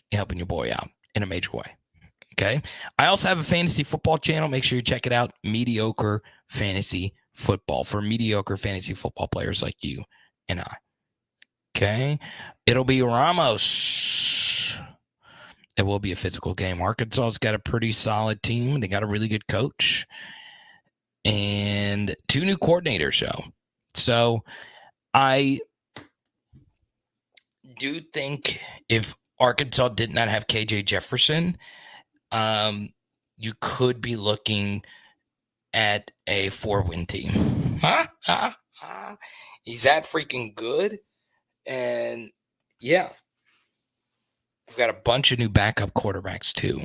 You're helping your boy out in a major way. Okay. I also have a fantasy football channel. Make sure you check it out. Mediocre Fantasy Football for mediocre fantasy football players like you and I. Okay. It'll be Ramos. It will be a physical game. Arkansas's got a pretty solid team. They got a really good coach and 2 new coordinators. So I do think if Arkansas did not have KJ Jefferson, you could be looking at a 4-win team. He's that freaking good. And yeah. We've got a bunch of new backup quarterbacks, too,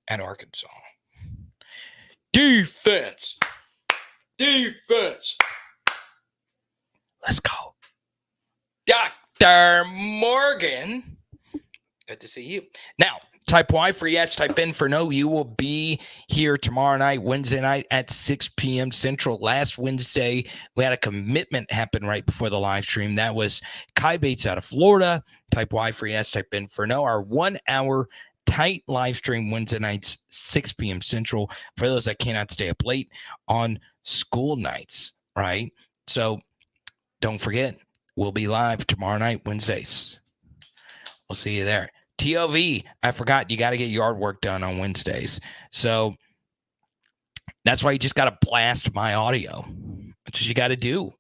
at Arkansas. Defense. Let's go. Dr. Morgan. Good to see you. Now, type Y for yes, type N for no. You will be here tomorrow night, Wednesday night at 6 p.m. Central. Last Wednesday, we had a commitment happen right before the live stream. That was Kai Bates out of Florida. Type Y for yes, type N for no. Our 1-hour tight live stream Wednesday nights, 6 p.m. Central, for those that cannot stay up late on school nights, right? So don't forget, we'll be live tomorrow night, Wednesdays. We'll see you there. TOV, I forgot, you got to get yard work done on Wednesdays. So that's why you just got to blast my audio. That's what you got to do.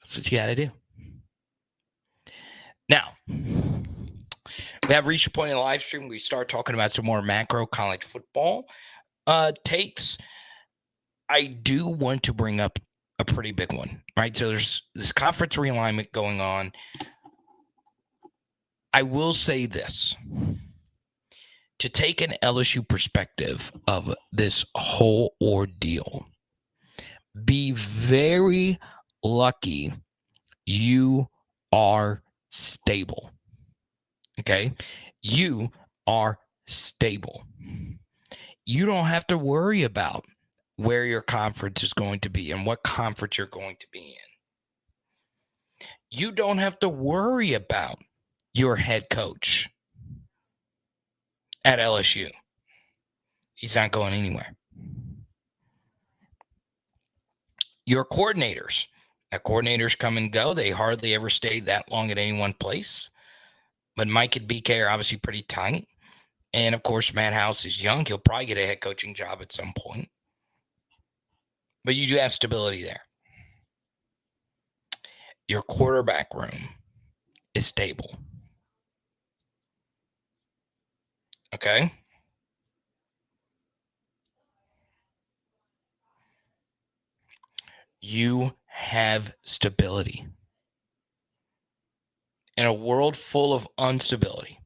That's what you got to do. Now, we have reached a point in the live stream. We start talking about some more macro college football takes. I do want to bring up a pretty big one, right? So there's this conference realignment going on. I will say this. To take an LSU perspective of this whole ordeal, be very lucky you are stable. Okay? You are stable. You don't have to worry about where your conference is going to be and what conference you're going to be in. You don't have to worry about your head coach at LSU. He's not going anywhere. Your coordinators. Now, coordinators come and go. They hardly ever stay that long at any one place. But Mike and BK are obviously pretty tight. And, of course, Matt House is young. He'll probably get a head coaching job at some point. But you do have stability there. Your quarterback room is stable. Okay? You have stability. In a world full of instability,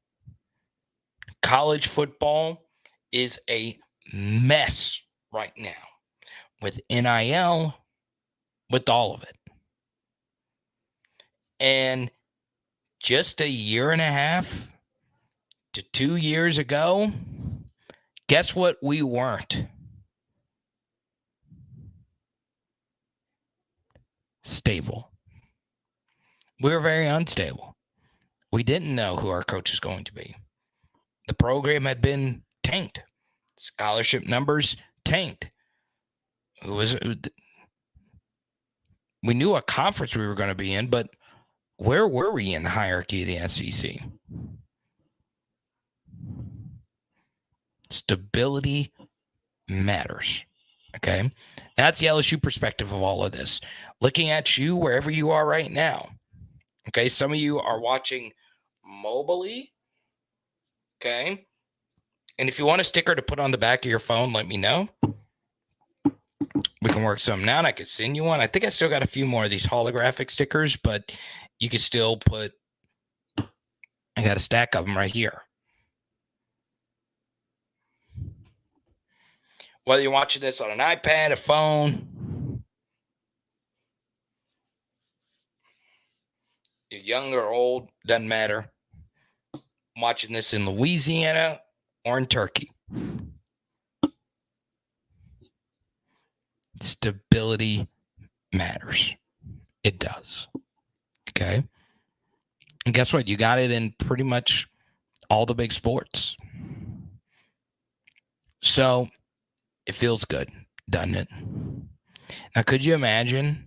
college football is a mess right now with NIL, with all of it. And just a year and a half to 2 years ago, guess what we weren't? Stable. We were very unstable. We didn't know who our coach was going to be. The program had been tanked. Scholarship numbers tanked. We knew what conference we were going to be in, but where were we in the hierarchy of the SEC? Stability matters. Okay? That's the LSU perspective of all of this. Looking at you wherever you are right now. Okay? Some of you are watching mobily. Okay? And if you want a sticker to put on the back of your phone, let me know. We can work something out. I could send you one. I think I still got a few more of these holographic stickers, but you could still put, I got a stack of them right here. Whether you're watching this on an iPad, a phone, you're young or old, doesn't matter. I'm watching this in Louisiana or in Turkey. Stability matters. It does. Okay. And guess what? You got it in pretty much all the big sports. So it feels good, doesn't it? Now, could you imagine,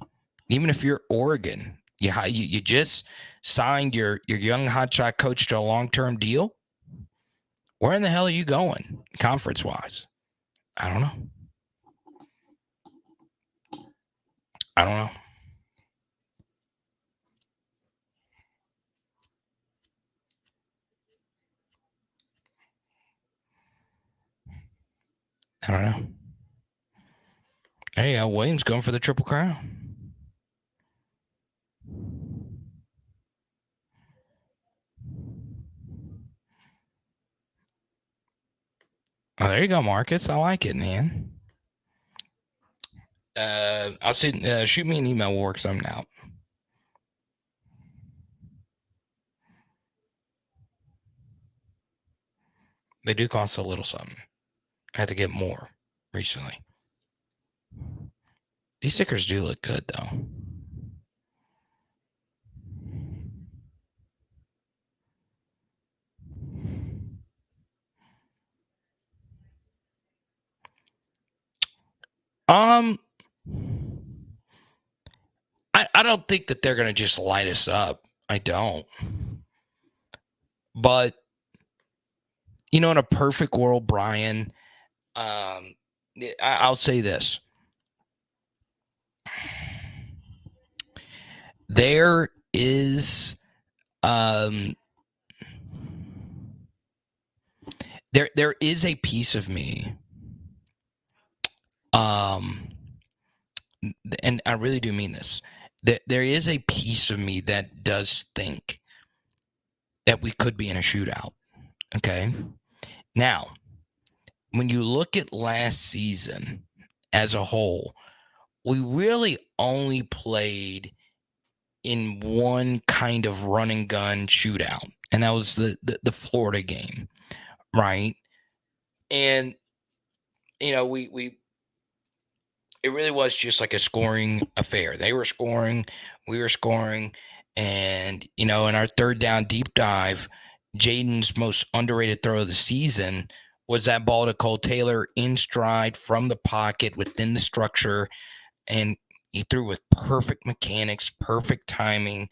even if you're Oregon, you just signed your young hotshot coach to a long-term deal? Where in the hell are you going, conference-wise? I don't know. I don't know. I don't know. Hey, Williams going for the Triple Crown. Oh, there you go, Marcus. I like it, man. I'll see. Shoot me an email. We'll work something out. They do cost a little something. I had to get more recently. These stickers do look good, though. I don't think that they're going to just light us up. I don't. But, in a perfect world, Brian, I'll say this. There is there is a piece of me and I really do mean this, there is a piece of me that does think that we could be in a shootout. Okay. Now, when you look at last season as a whole, we really only played in one kind of run and gun shootout, and that was the Florida game, right? And we it really was just like a scoring affair. They were scoring, we were scoring, and in our third down deep dive, Jaden's most underrated throw of the season was that ball to Cole Taylor in stride from the pocket within the structure, and he threw with perfect mechanics, perfect timing,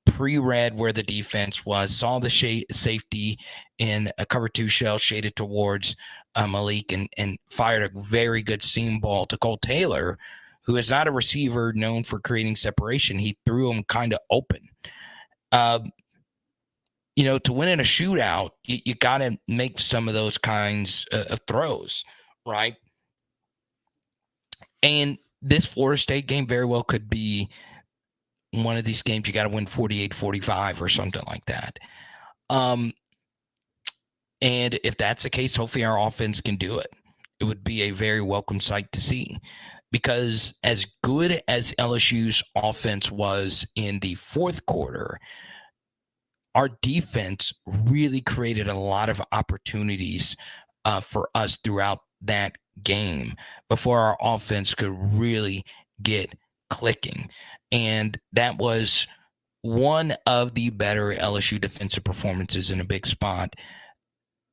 pre-read where the defense was, saw the safety in a cover two shell shaded towards Malik, and fired a very good seam ball to Cole Taylor, who is not a receiver known for creating separation. He threw him kind of open. To win in a shootout, you got to make some of those kinds of throws, right? And this Florida State game very well could be one of these games you got to win 48-45 or something like that. And if that's the case, hopefully our offense can do it. It would be a very welcome sight to see, because as good as LSU's offense was in the fourth quarter, our defense really created a lot of opportunities for us throughout that game before our offense could really get clicking. And that was one of the better LSU defensive performances in a big spot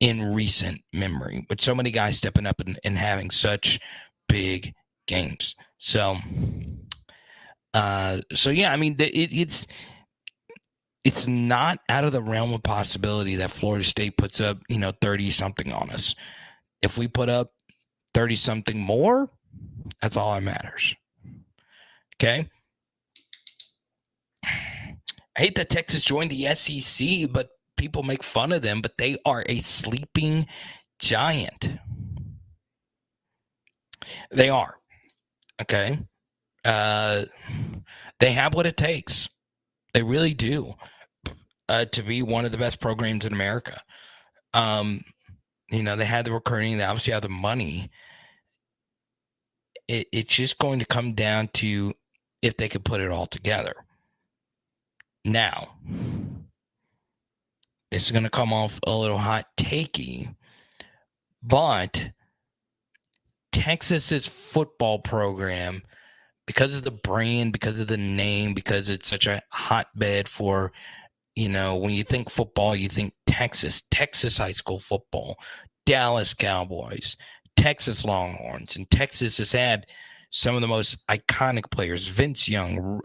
in recent memory, with so many guys stepping up and having such big games. So yeah, I mean, it's not out of the realm of possibility that Florida State puts up 30 something on us. If we put up 30 something more, that's all that matters. Okay. I hate that Texas joined the SEC, but people make fun of them, but they are a sleeping giant. They are. Okay. They have what it takes. They really do, to be one of the best programs in America. They had the recruiting. They obviously have the money. It's just going to come down to if they could put it all together. Now, this is going to come off a little hot takey, but Texas's football program, because of the brand, because of the name, because it's such a hotbed for, when you think football, you think Texas high school football, Dallas Cowboys, Texas Longhorns, and Texas has had some of the most iconic players, Vince Young,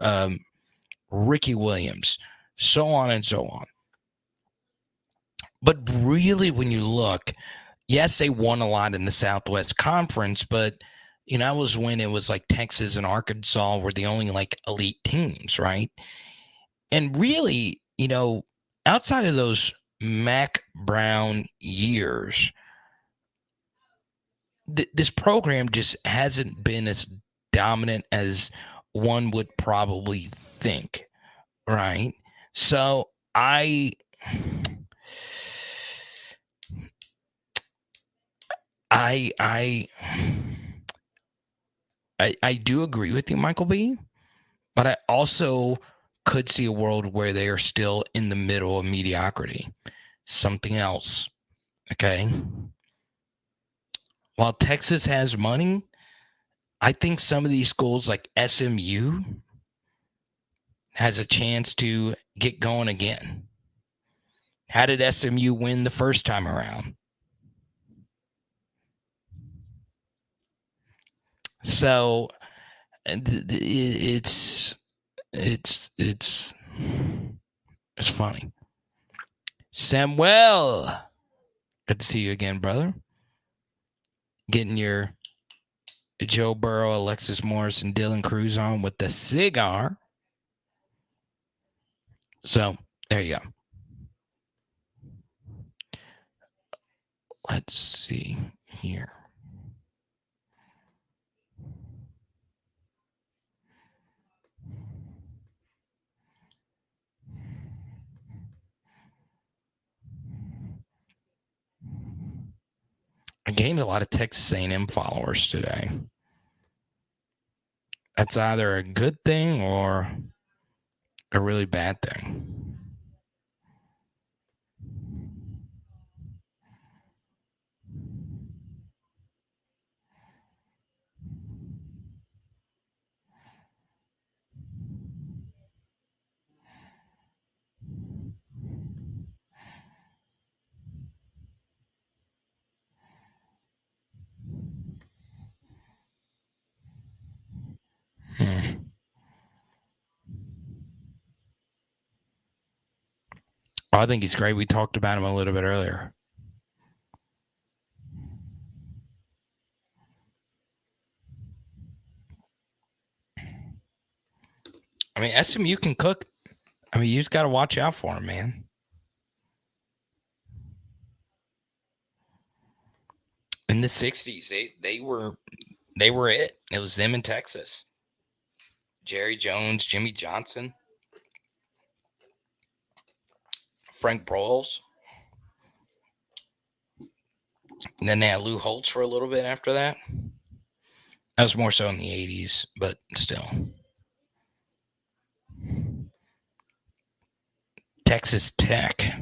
Ricky Williams, so on and so on. But really, when you look, yes, they won a lot in the Southwest Conference, but that was when it was like Texas and Arkansas were the only elite teams, right? And really, outside of those Mac Brown years, this program just hasn't been as dominant as one would probably think, right? So I do agree with you, Michael B., but I also could see a world where they are still in the middle of mediocrity. Something else, okay? While Texas has money, I think some of these schools like SMU has a chance to get going again. How did SMU win the first time around? So it's funny. Samuel, good to see you again, brother. Getting your Joe Burrow, Alexis Morris, and Dylan Cruz on with the cigar. So there you go. Let's see here. gained a lot of Texas A&M followers today. That's either a good thing or a really bad thing. I think he's great. We talked about him a little bit earlier. I mean, SMU can cook. I mean, you just got to watch out for him, man. In the 60s, they were it. It was them in Texas. Jerry Jones, Jimmy Johnson, Frank Broyles. And then they had Lou Holtz for a little bit after that. That was more so in the 80s, but still. Texas Tech.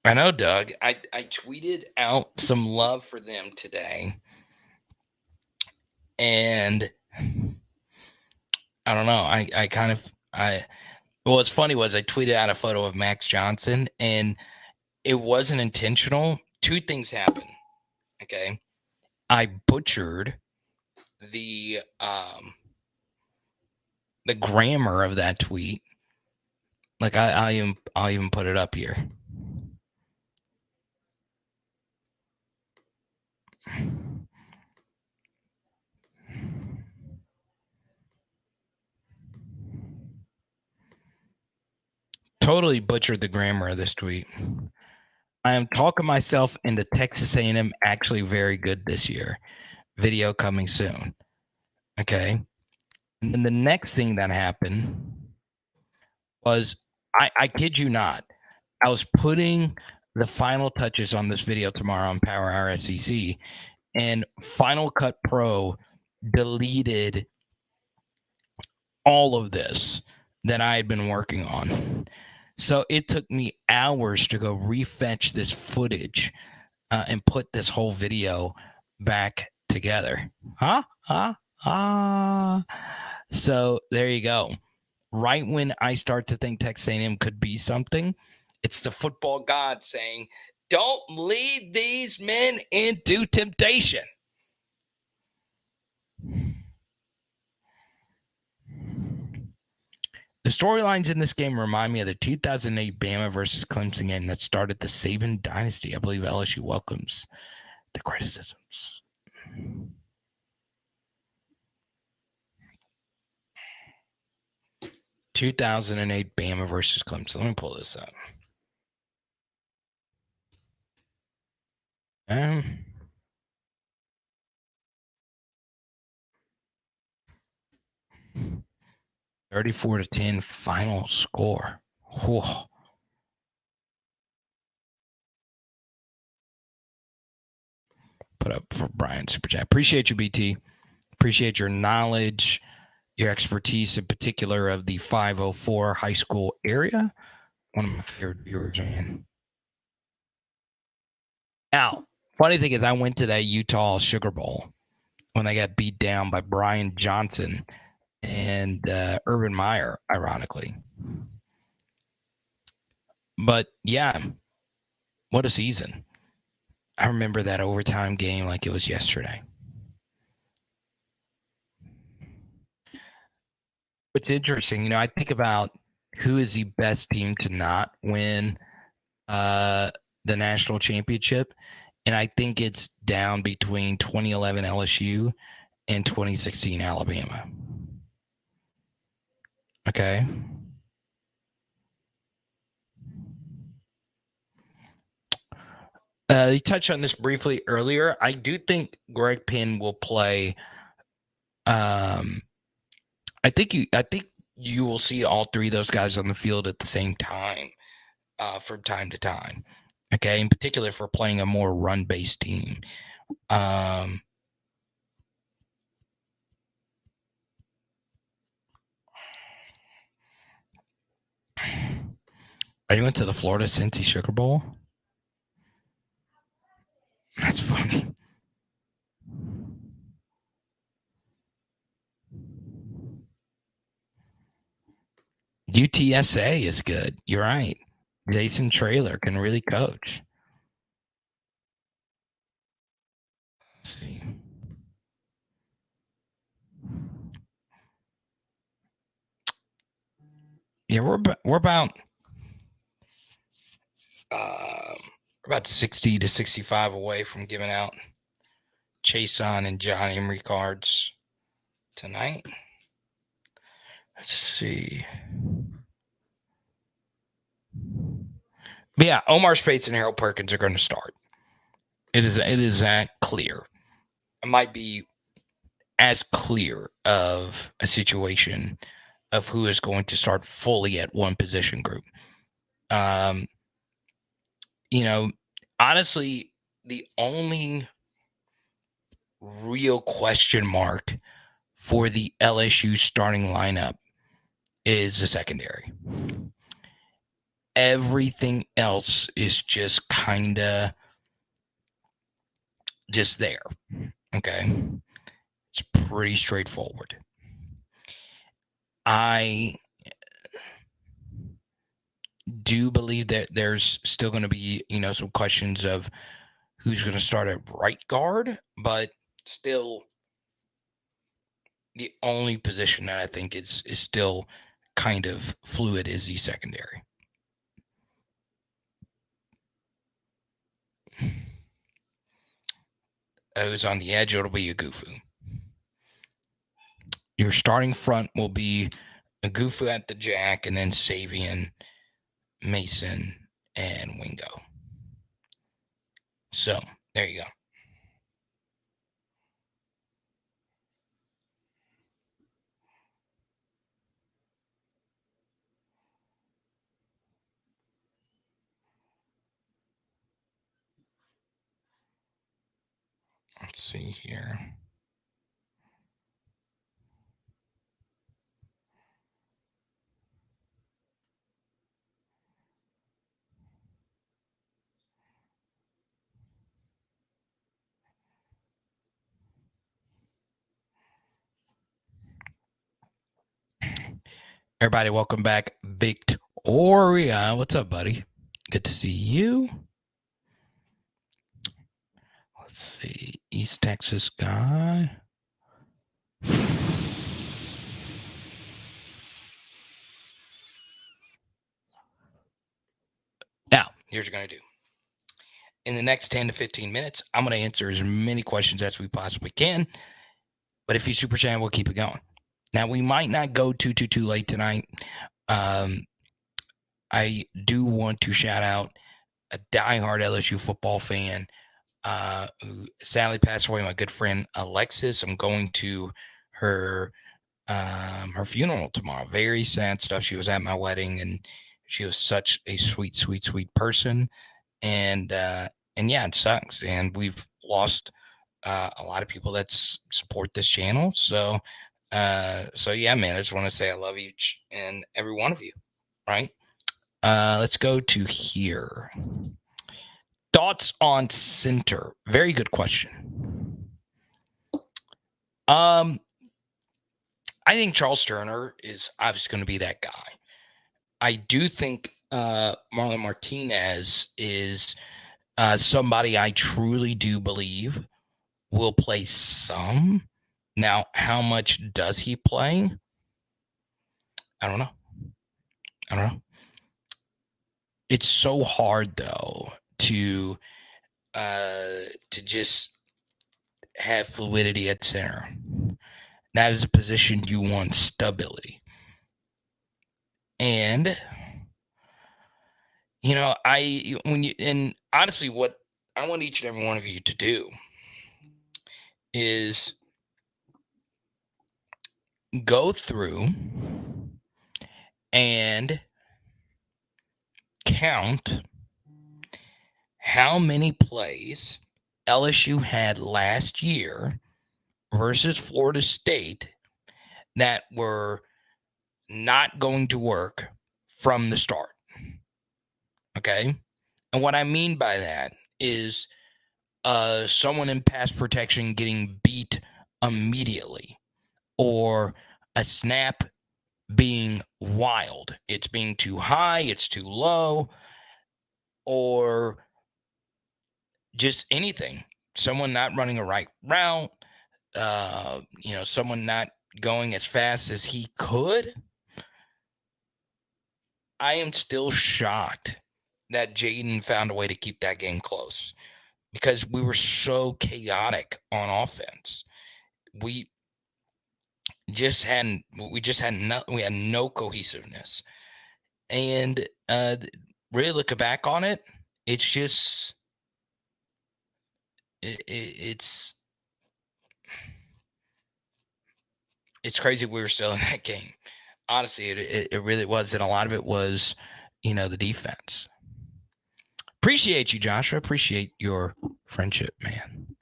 I know, Doug. I tweeted out some love for them today. And I don't know. What's funny was I tweeted out a photo of Max Johnson, and it wasn't intentional. Two things happened. Okay. I butchered the grammar of that tweet. Like I'll even put it up here. Totally butchered the grammar of this tweet. I am talking myself into Texas A&M actually very good this year. Video coming soon. Okay. And then the next thing that happened was, I kid you not, I was putting the final touches on this video tomorrow on Power Hour SEC, and Final Cut Pro deleted all of this that I had been working on. So it took me hours to go refetch this footage and put this whole video back together. So there you go. Right when I start to think Texas A&M could be something, it's the football god saying, don't lead these men into temptation. The storylines in this game remind me of the 2008 Bama versus Clemson game that started the Saban dynasty. I believe LSU welcomes the criticisms. (2008) Bama versus Clemson. Let me pull this up. 34-10 final score. Whew. Put up for Brian Super Chat. Appreciate you, BT. Appreciate your knowledge, your expertise in particular of the 504 high school area. One of my favorite viewers, man. Now, funny thing is, I went to that Utah Sugar Bowl when they got beat down by Brian Johnson and Urban Meyer, ironically. But yeah, what a season. I remember that overtime game like it was yesterday. What's interesting, I think about who is the best team to not win the national championship, and I think it's down between 2011 LSU and 2016 Alabama. Okay. You touched on this briefly earlier. I do think Greg Penn will play. I think you will see all three of those guys on the field at the same time from time to time. Okay, in particular for playing a more run-based team. Are you into the Florida Cincy Sugar Bowl? That's funny. UTSA is good. You're right. Jason Traylor can really coach. Let's see. Yeah, we're about 60 to 65 away from giving out Chason and John Emery cards tonight. Let's see. But yeah, Omar Speights and Harold Perkins are going to start. It is that clear. It might be as clear of a situation of who is going to start fully at one position group. Honestly, the only real question mark for the LSU starting lineup is the secondary. Everything else is just kind of just there. Okay. It's pretty straightforward. I do believe that there's still going to be, some questions of who's going to start at right guard, but still the only position that I think is still kind of fluid is the secondary. Who's on the edge, it'll be Agufu. Your starting front will be Agufu at the jack, and then Savian, Mason, and Wingo. So there you go. Let's see here. Everybody, welcome back. Victoria, what's up, buddy? Good to see you. Let's see. East Texas guy. Now, here's what we're going to do. In the next 10 to 15 minutes, I'm going to answer as many questions as we possibly can. But if you super chat, we'll keep it going. Now, we might not go too late tonight. I do want to shout out a diehard LSU football fan who sadly passed away, my good friend Alexis. I'm going to her funeral tomorrow. Very sad stuff. She was at my wedding, and she was such a sweet person. And yeah, it sucks. And we've lost a lot of people that support this channel. So yeah, man, I just want to say I love each and every one of you. Right. Let's go to here. Thoughts on center? Very good question. I think Charles Turner is obviously going to be that guy. I do think Marlon Martinez is somebody I truly do believe will play some. Now, how much does he play? I don't know. It's so hard though to just have fluidity at center. That is a position you want stability. And honestly, what I want each and every one of you to do is go through and count how many plays LSU had last year versus Florida State that were not going to work from the start. Okay? And what I mean by that is someone in pass protection getting beat immediately, or a snap being wild. It's being too high, it's too low, or just anything. Someone not running a right route, someone not going as fast as he could. I am still shocked that Jaden found a way to keep that game close, because we were so chaotic on offense. We had no cohesiveness. And really looking back on it, it's just it's crazy we were still in that game. Honestly, it really was. And a lot of it was, the defense. Appreciate you, Joshua. Appreciate your friendship, man.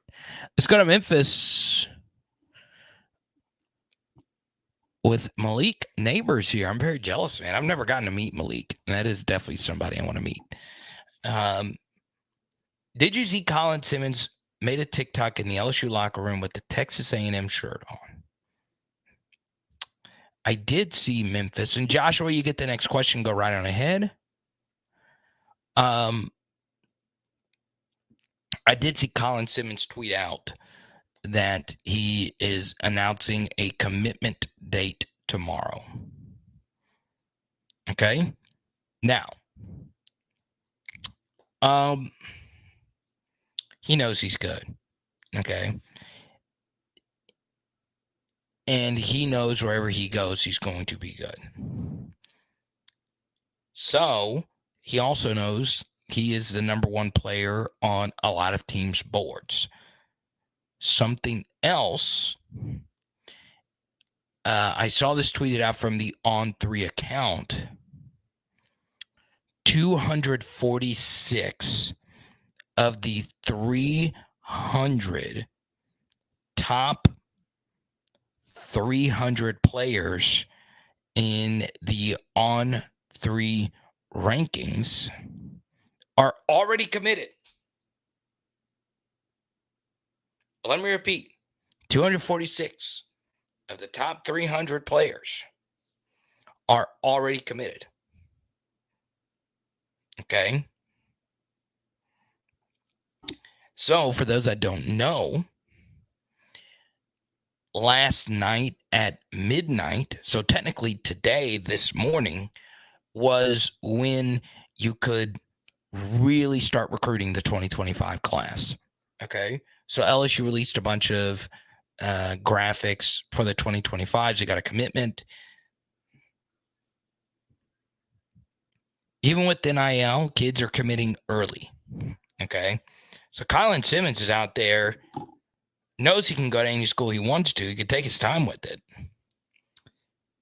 Let's go to Memphis with Malik Neighbors here. I'm very jealous, man. I've never gotten to meet Malik, and that is definitely somebody I want to meet. Did you see Colin Simmons made a TikTok in the LSU locker room with the Texas A&M shirt on? I did see Memphis. And Joshua, you get the next question. Go right on ahead. I did see Colin Simmons tweet out that he is announcing a commitment date tomorrow. Okay? Now, he knows he's good. Okay? And he knows wherever he goes, he's going to be good. So, he also knows he is the number one player on a lot of teams' boards. Something else, I saw this tweeted out from the On3 account. 246 of the 300 top 300 players in the On3 rankings are already committed. Let me repeat. 246 of the top 300 players are already committed. Okay? So, for those that don't know, last night at midnight, so technically today, this morning, was when you could really start recruiting the 2025 class. Okay? So LSU released a bunch of graphics for the 2025s. You got a commitment. Even with NIL, kids are committing early. Okay? So Colin Simmons is out there, knows he can go to any school he wants to. He can take his time with it.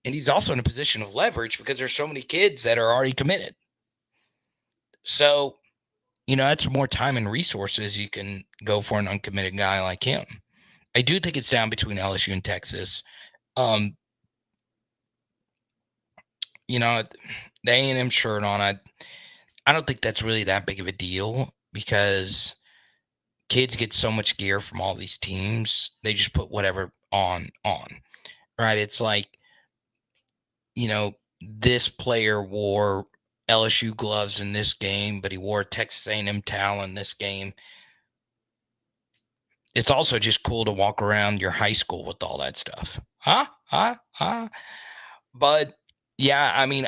And he's also in a position of leverage because there's so many kids that are already committed. So, that's more time and resources you can go for an uncommitted guy like him. I do think it's down between LSU and Texas. The A&M shirt on, I don't think that's really that big of a deal, because kids get so much gear from all these teams. They just put whatever on, right? It's like, this player wore LSU gloves in this game, but he wore a Texas A&M towel in this game. It's also just cool to walk around your high school with all that stuff. But yeah, I mean,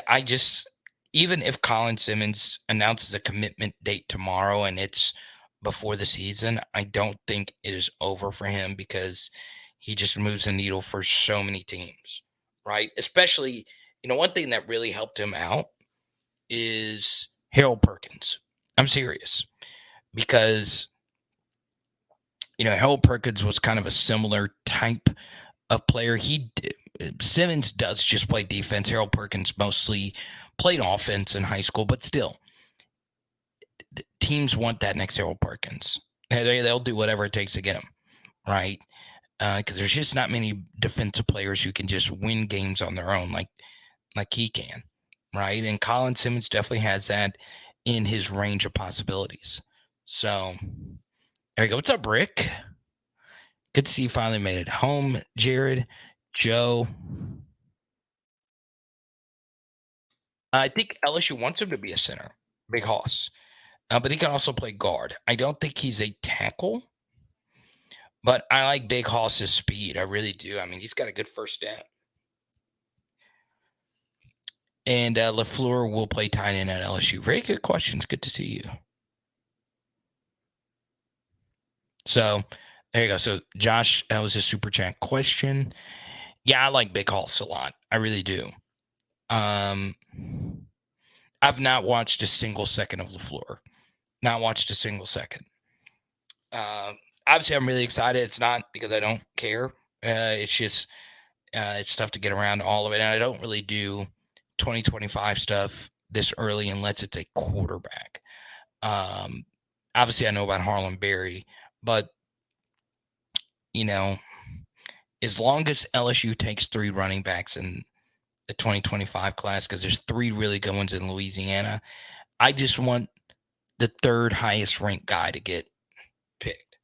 even if Colin Simmons announces a commitment date tomorrow and it's before the season, I don't think it is over for him, because he just moves the needle for so many teams, right? Especially, one thing that really helped him out is Harold Perkins. I'm serious, because Harold Perkins was kind of a similar type of player. Simmons does just play defense. Harold Perkins mostly played offense in high school, but still, teams want that next Harold Perkins. They'll do whatever it takes to get him, right? Because there's just not many defensive players who can just win games on their own like he can, right? And Colin Simmons definitely has that in his range of possibilities. So there you go. What's up, Rick? Good to see you finally made it home, Jared. Joe. I think LSU wants him to be a center, Big Hoss. But he can also play guard. I don't think he's a tackle, but I like Big Hoss's speed. I really do. I mean, he's got a good first step. And LaFLEUR will play tight end at LSU. Very good questions. Good to see you. So there you go. So Josh, that was a super chat question. Yeah, I like Big Hoss a lot. I really do. I've not watched a single second of LaFLEUR. Not watched a single second. Obviously, I'm really excited. It's not because I don't care. It's just it's tough to get around all of it. And I don't really do 2025 stuff this early unless it's a quarterback. Obviously, I know about Harlan Berry, but, you know, as long as LSU takes 3 running backs in the 2025 class, because there's 3 really good ones in Louisiana, I just want the 3rd highest ranked guy to get picked.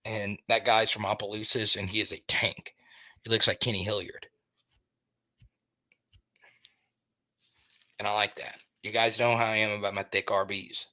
And that guy's from Opelousas, and he is a tank. He looks like Kenny Hilliard. And I like that. You guys know how I am about my thick RBs.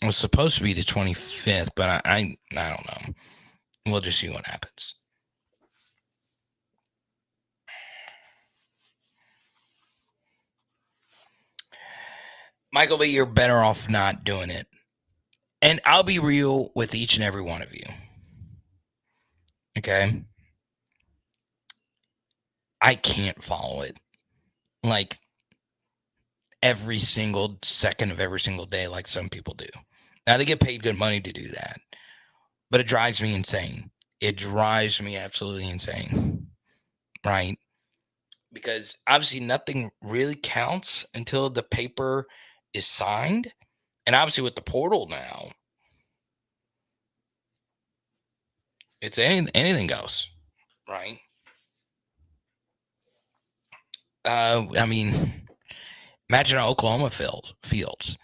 It was supposed to be the 25th, but I don't know. We'll just see what happens. Michael, but you're better off not doing it. And I'll be real with each and every one of you. Okay? I can't follow it. Like, every single second of every single day like some people do. Now, they get paid good money to do that. But it drives me insane. It drives me absolutely insane. Right? Because obviously nothing really counts until the paper is signed. And obviously with the portal now, it's anything goes, right? I mean, imagine how Oklahoma fields.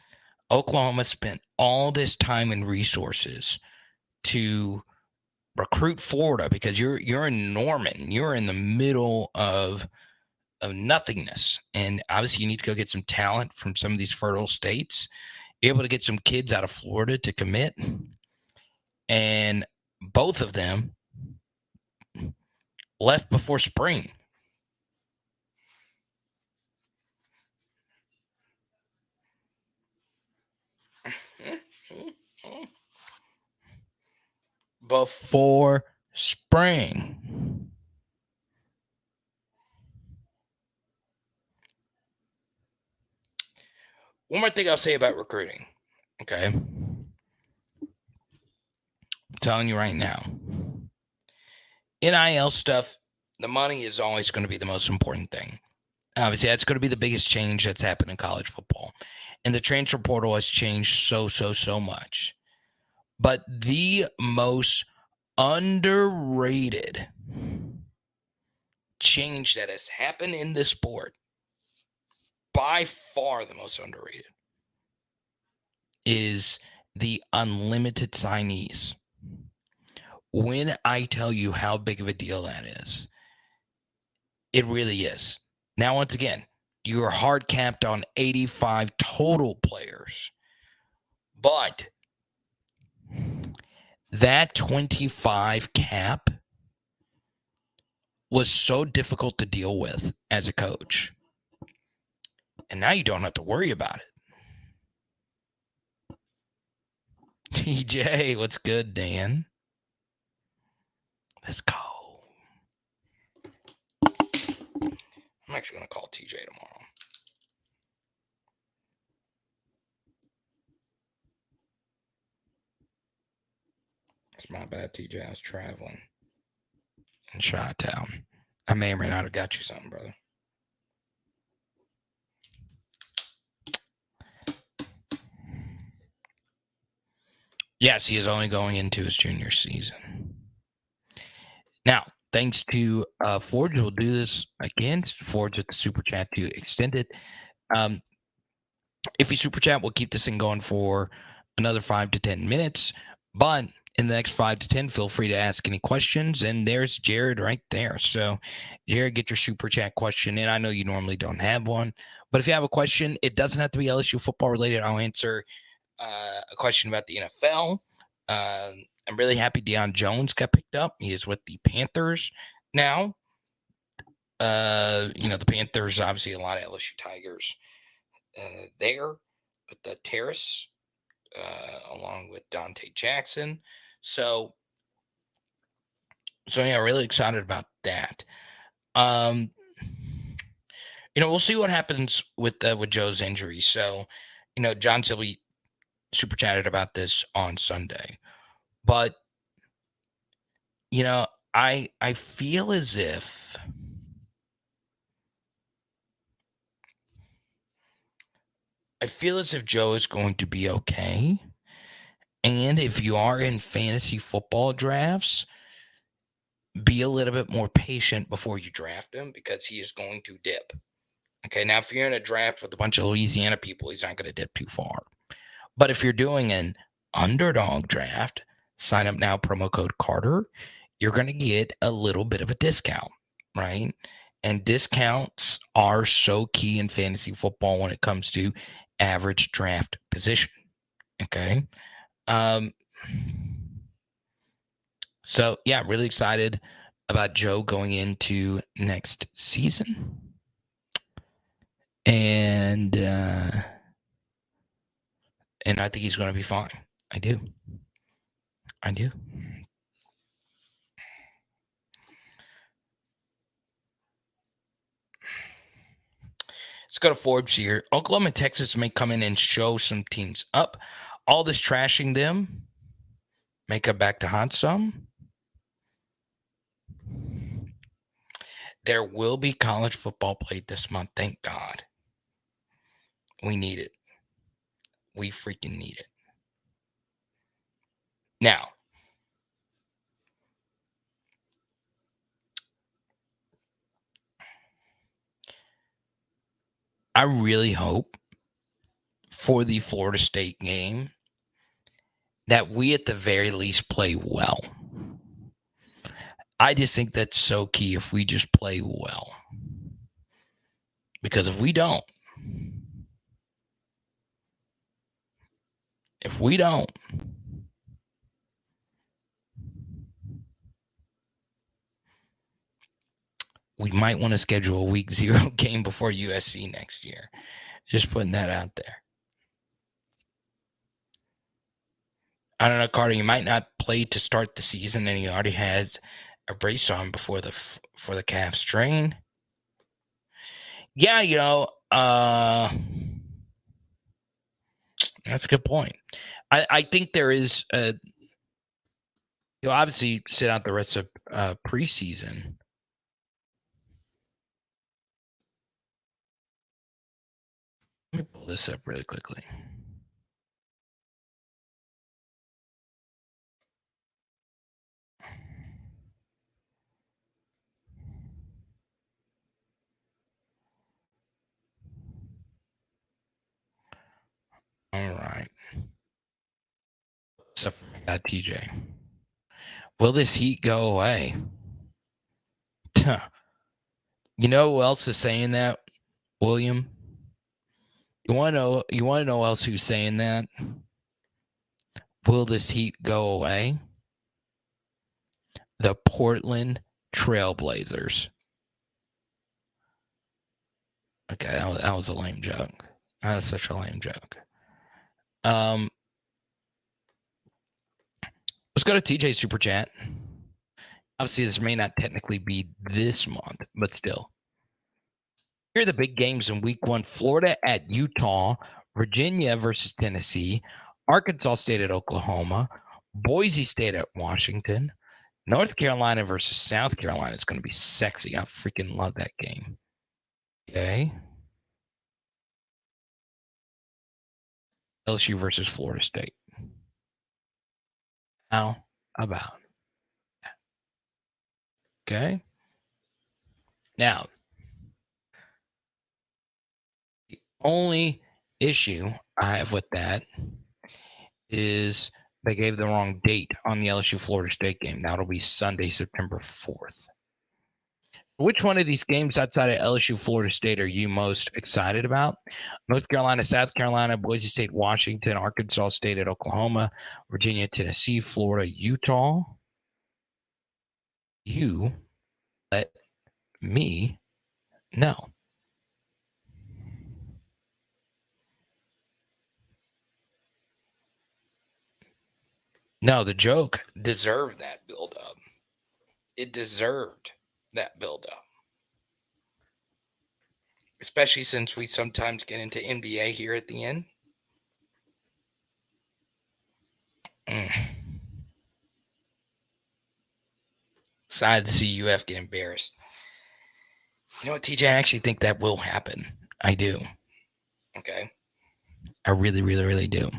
Oklahoma spent all this time and resources to recruit Florida because you're in Norman. You're in the middle of nothingness. And obviously you need to go get some talent from some of these fertile states, be able to get some kids out of Florida to commit. And both of them left before spring. Before spring. One more thing I'll say about recruiting. Okay. I'm telling you right now. NIL stuff, the money is always going to be the most important thing. Obviously, that's going to be the biggest change that's happened in college football. And the transfer portal has changed so much. But the most underrated change that has happened in this sport, by far the most underrated, is the unlimited signees. When I tell you how big of a deal that is, it really is. Now, once again, you're hard capped on 85 total players, but that 25 cap was so difficult to deal with as a coach. And now you don't have to worry about it. TJ, what's good, Dan? Let's go. I'm actually going to call TJ tomorrow. It's my bad, TJ. I was traveling in Chi-Town. I may or may not have got you something, brother. Yes, he is only going into his junior season. Now, thanks to Forge, we'll do this again. Forge with the super chat to extend it. If you super chat, we'll keep this thing going for another 5 to 10 minutes. But in the next 5 to 10, feel free to ask any questions. And there's Jared right there. So, Jared, get your super chat question in. I know you normally don't have one, but if you have a question, it doesn't have to be LSU football related. I'll answer a question about the NFL. I'm really happy Deion Jones got picked up. He is with the Panthers now. The Panthers, obviously, a lot of LSU Tigers there with the Terrace, along with Dante Jackson. So yeah, really excited about that. We'll see what happens with Joe's injury. So, John Silby super chatted about this on Sunday, but I feel as if Joe is going to be okay. And if you are in fantasy football drafts, be a little bit more patient before you draft him because he is going to dip. Okay, now if you're in a draft with a bunch of Louisiana people, he's not going to dip too far. But if you're doing an underdog draft, sign up now, promo code Carter, you're going to get a little bit of a discount, right? And discounts are so key in fantasy football when it comes to average draft position. Okay. So yeah, really excited about Joe going into next season. And I think he's going to be fine. I do. Let's go to Forbes here. Oklahoma and Texas may come in and show some teams up. All this trashing them may come back to haunt some. There will be college football played this month. Thank God. We need it. We freaking need it. Now, I really hope for the Florida State game that we at the very least play well. I just think that's so key if we just play well. Because if we don't, we might want to schedule a week 0 game before USC next year. Just putting that out there. I don't know, Carter. You might not play to start the season, and he already has a brace on for the calf strain. Yeah, that's a good point. I think there is you'll obviously sit out the rest of preseason. Let me pull this up really quickly. All right. So TJ. Will this heat go away? You know who else is saying that, William? You want to know who else who's saying that? Will this heat go away? The Portland Trailblazers. Okay, that was a lame joke. That was such a lame joke. Let's go to TJ Super Chat. Obviously, this may not technically be this month, but still. Here are the big games in week 1. Florida at Utah, Virginia versus Tennessee, Arkansas State at Oklahoma, Boise State at Washington, North Carolina versus South Carolina. It's going to be sexy. I freaking love that game. Okay. LSU versus Florida State. How about that? Okay. Now, the only issue I have with that is they gave the wrong date on the LSU Florida State game. That'll be Sunday, September 4th. Which one of these games outside of LSU Florida State are you most excited about? North Carolina, South Carolina, Boise State, Washington, Arkansas State at Oklahoma, Virginia, Tennessee, Florida, Utah. You let me know. No, the joke deserved that build-up. It deserved that build-up. Especially since we sometimes get into NBA here at the end. Excited to see UF get embarrassed. You know what, TJ? I actually think that will happen. I do. Okay. I really, really, really do.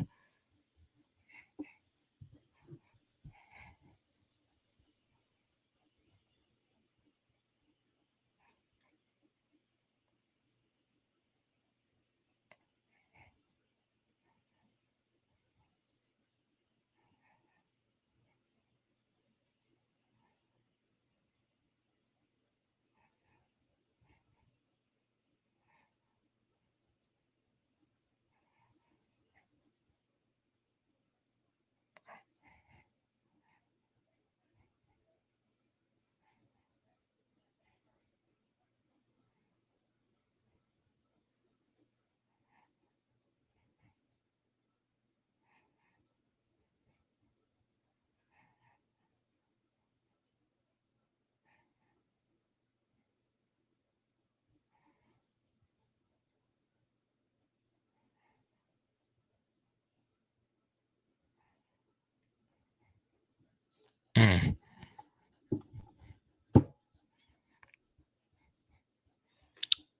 Mm.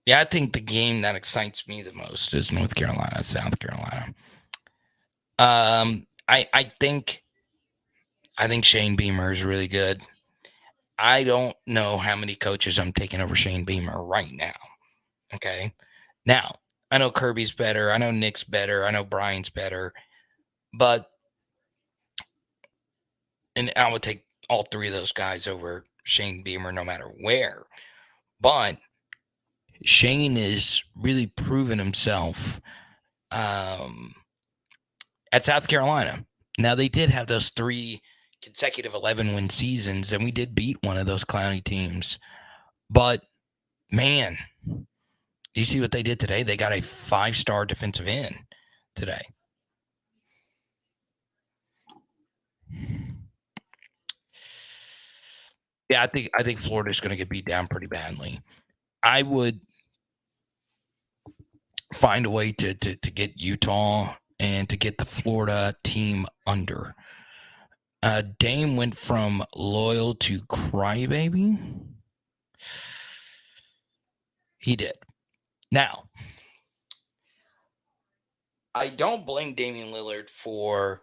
Yeah, I think the game that excites me the most is North Carolina, South Carolina. I think Shane Beamer is really good. I don't know how many coaches I'm taking over Shane Beamer right now. Okay. Now, I know Kirby's better. I know Nick's better. I know Brian's better. But, and I would take all three of those guys over Shane Beamer no matter where. But Shane is really proven himself at South Carolina. Now, they did have those 3 consecutive 11-win seasons, and we did beat one of those clowny teams. But, man, you see what they did today? They got a 5-star defensive end today. Yeah, I think Florida's going to get beat down pretty badly. I would find a way to get Utah and to get the Florida team under. Dame went from loyal to crybaby. He did. Now, I don't blame Damian Lillard for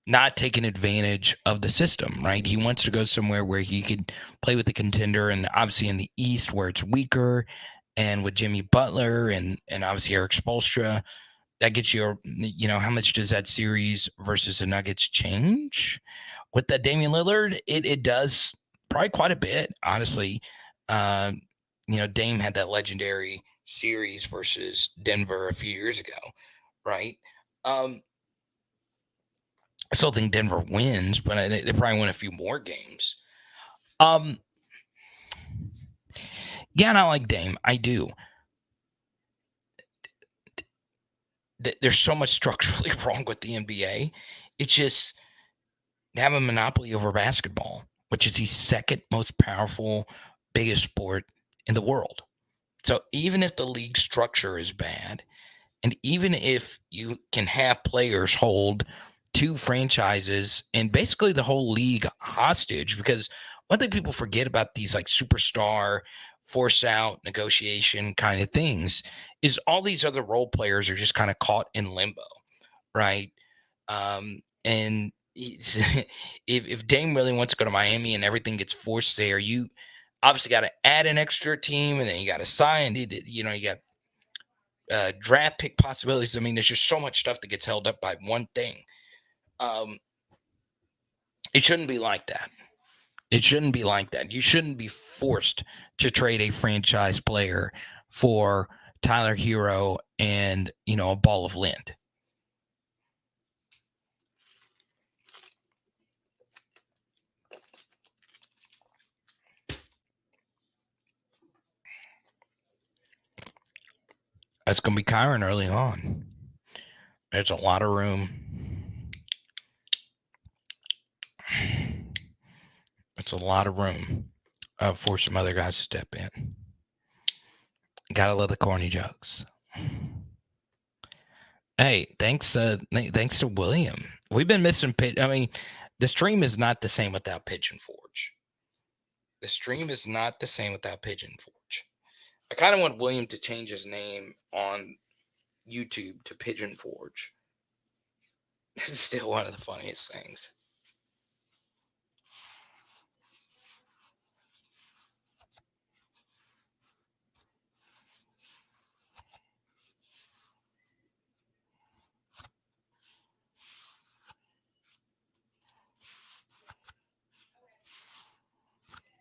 not taking advantage of the system, right? He wants to go somewhere where he could play with the contender, and obviously in the East where it's weaker, and with Jimmy Butler and obviously Eric Spoelstra, that gets you, how much does that series versus the Nuggets change? With that Damian Lillard, it does probably quite a bit, honestly. Dame had that legendary series versus Denver a few years ago, right? I still think Denver wins, but they probably win a few more games. Yeah, and I like Dame. I do. There's so much structurally wrong with the NBA. It's just have a monopoly over basketball, which is the second most powerful, biggest sport in the world. So even if the league structure is bad, and even if you can have players hold two franchises and basically the whole league hostage, because one thing people forget about these like superstar force out negotiation kind of things is all these other role players are just kind of caught in limbo, right? And if Dame really wants to go to Miami and everything gets forced there, you obviously got to add an extra team, and then you got to sign. You got draft pick possibilities. I mean, there's just so much stuff that gets held up by one thing. It shouldn't be like that. It shouldn't be like that. You shouldn't be forced to trade a franchise player for Tyler Hero and, a ball of lint. That's going to be Kyron early on. There's a lot of room. It's a lot of room for some other guys to step in. Gotta love the corny jokes. Hey, thanks to William. We've been missing I mean, the stream is not the same without Pigeon Forge. The stream is not the same without Pigeon Forge. I kind of want William to change his name on YouTube to Pigeon Forge. It's still one of the funniest things.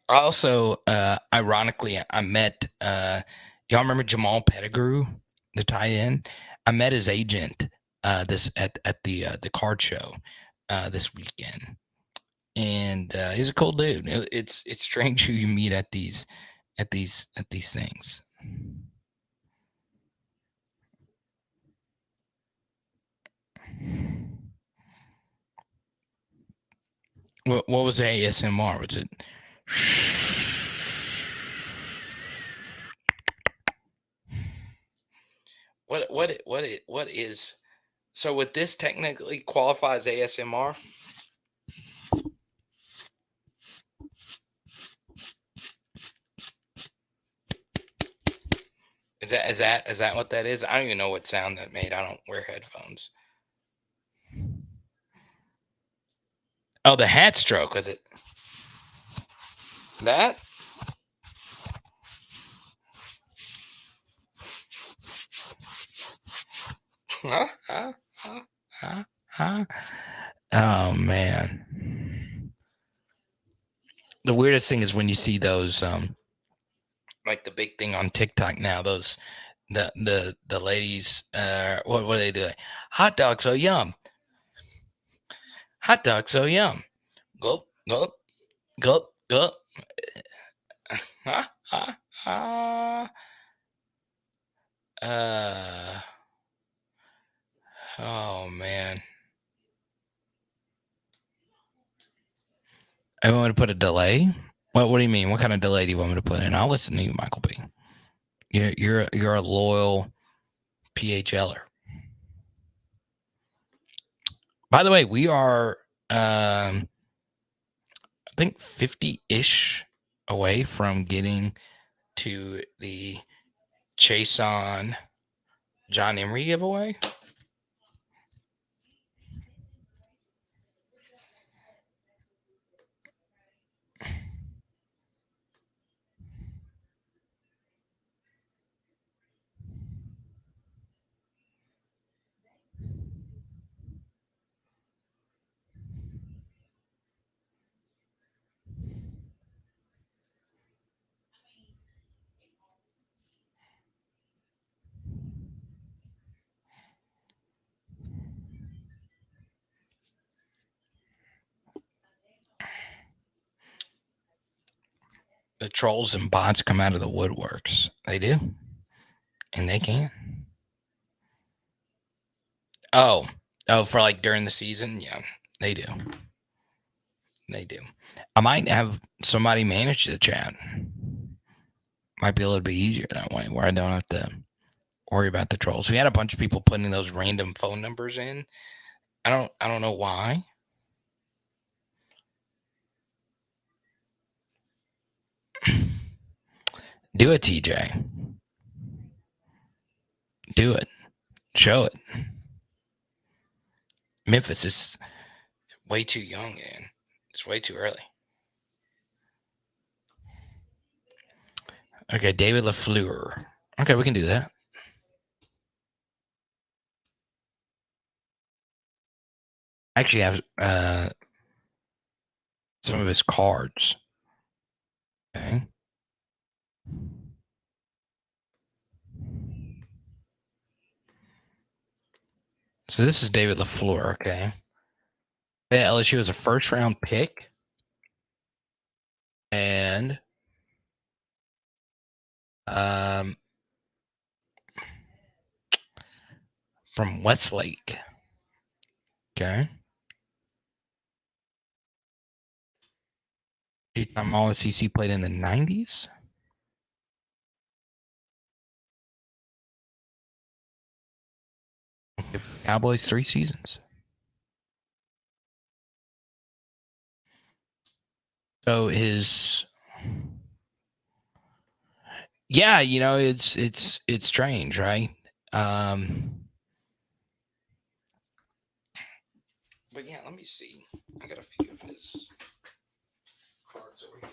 Also, ironically, I met, y'all remember Jamal Pettigrew, the tight end? I met his agent this at the card show this weekend, and he's a cool dude. It's strange who you meet at these things. What was ASMR? Was it? What is? So would this technically qualify as ASMR? Is that what that is? I don't even know what sound that made. I don't wear headphones. Oh, the hat stroke, was it? That? Oh man. The weirdest thing is when you see those like the big thing on TikTok now, those the ladies what are they doing? Hot dog so yum. Hot dog so yum. Gulp, gulp, gulp, gulp. Oh man. I want to put a delay. What do you mean? What kind of delay do you want me to put in? I'll listen to you, Michael B. You're a loyal PHLer. By the way, we are I think 50-ish away from getting to the Chase on John Emery giveaway. The trolls and bots come out of the woodworks. They do. And they can. Oh, for like during the season? Yeah, they do. They do. I might have somebody manage the chat. Might be a little bit easier that way, where I don't have to worry about the trolls. We had a bunch of people putting those random phone numbers in. I don't know why. Do it, TJ. Do it. Show it. Memphis is way too young, man. It's way too early. Okay, David LaFLEUR. Okay, we can do that. I actually have some of his cards. Okay. So this is David LaFLEUR, okay? Yeah, LSU is a first-round pick. And from Westlake. Okay. Two-time All-SEC, played in the 90s. Cowboys 3 seasons. So his, yeah, you know, it's strange, right? But yeah, let me see. I got a few of his cards over here.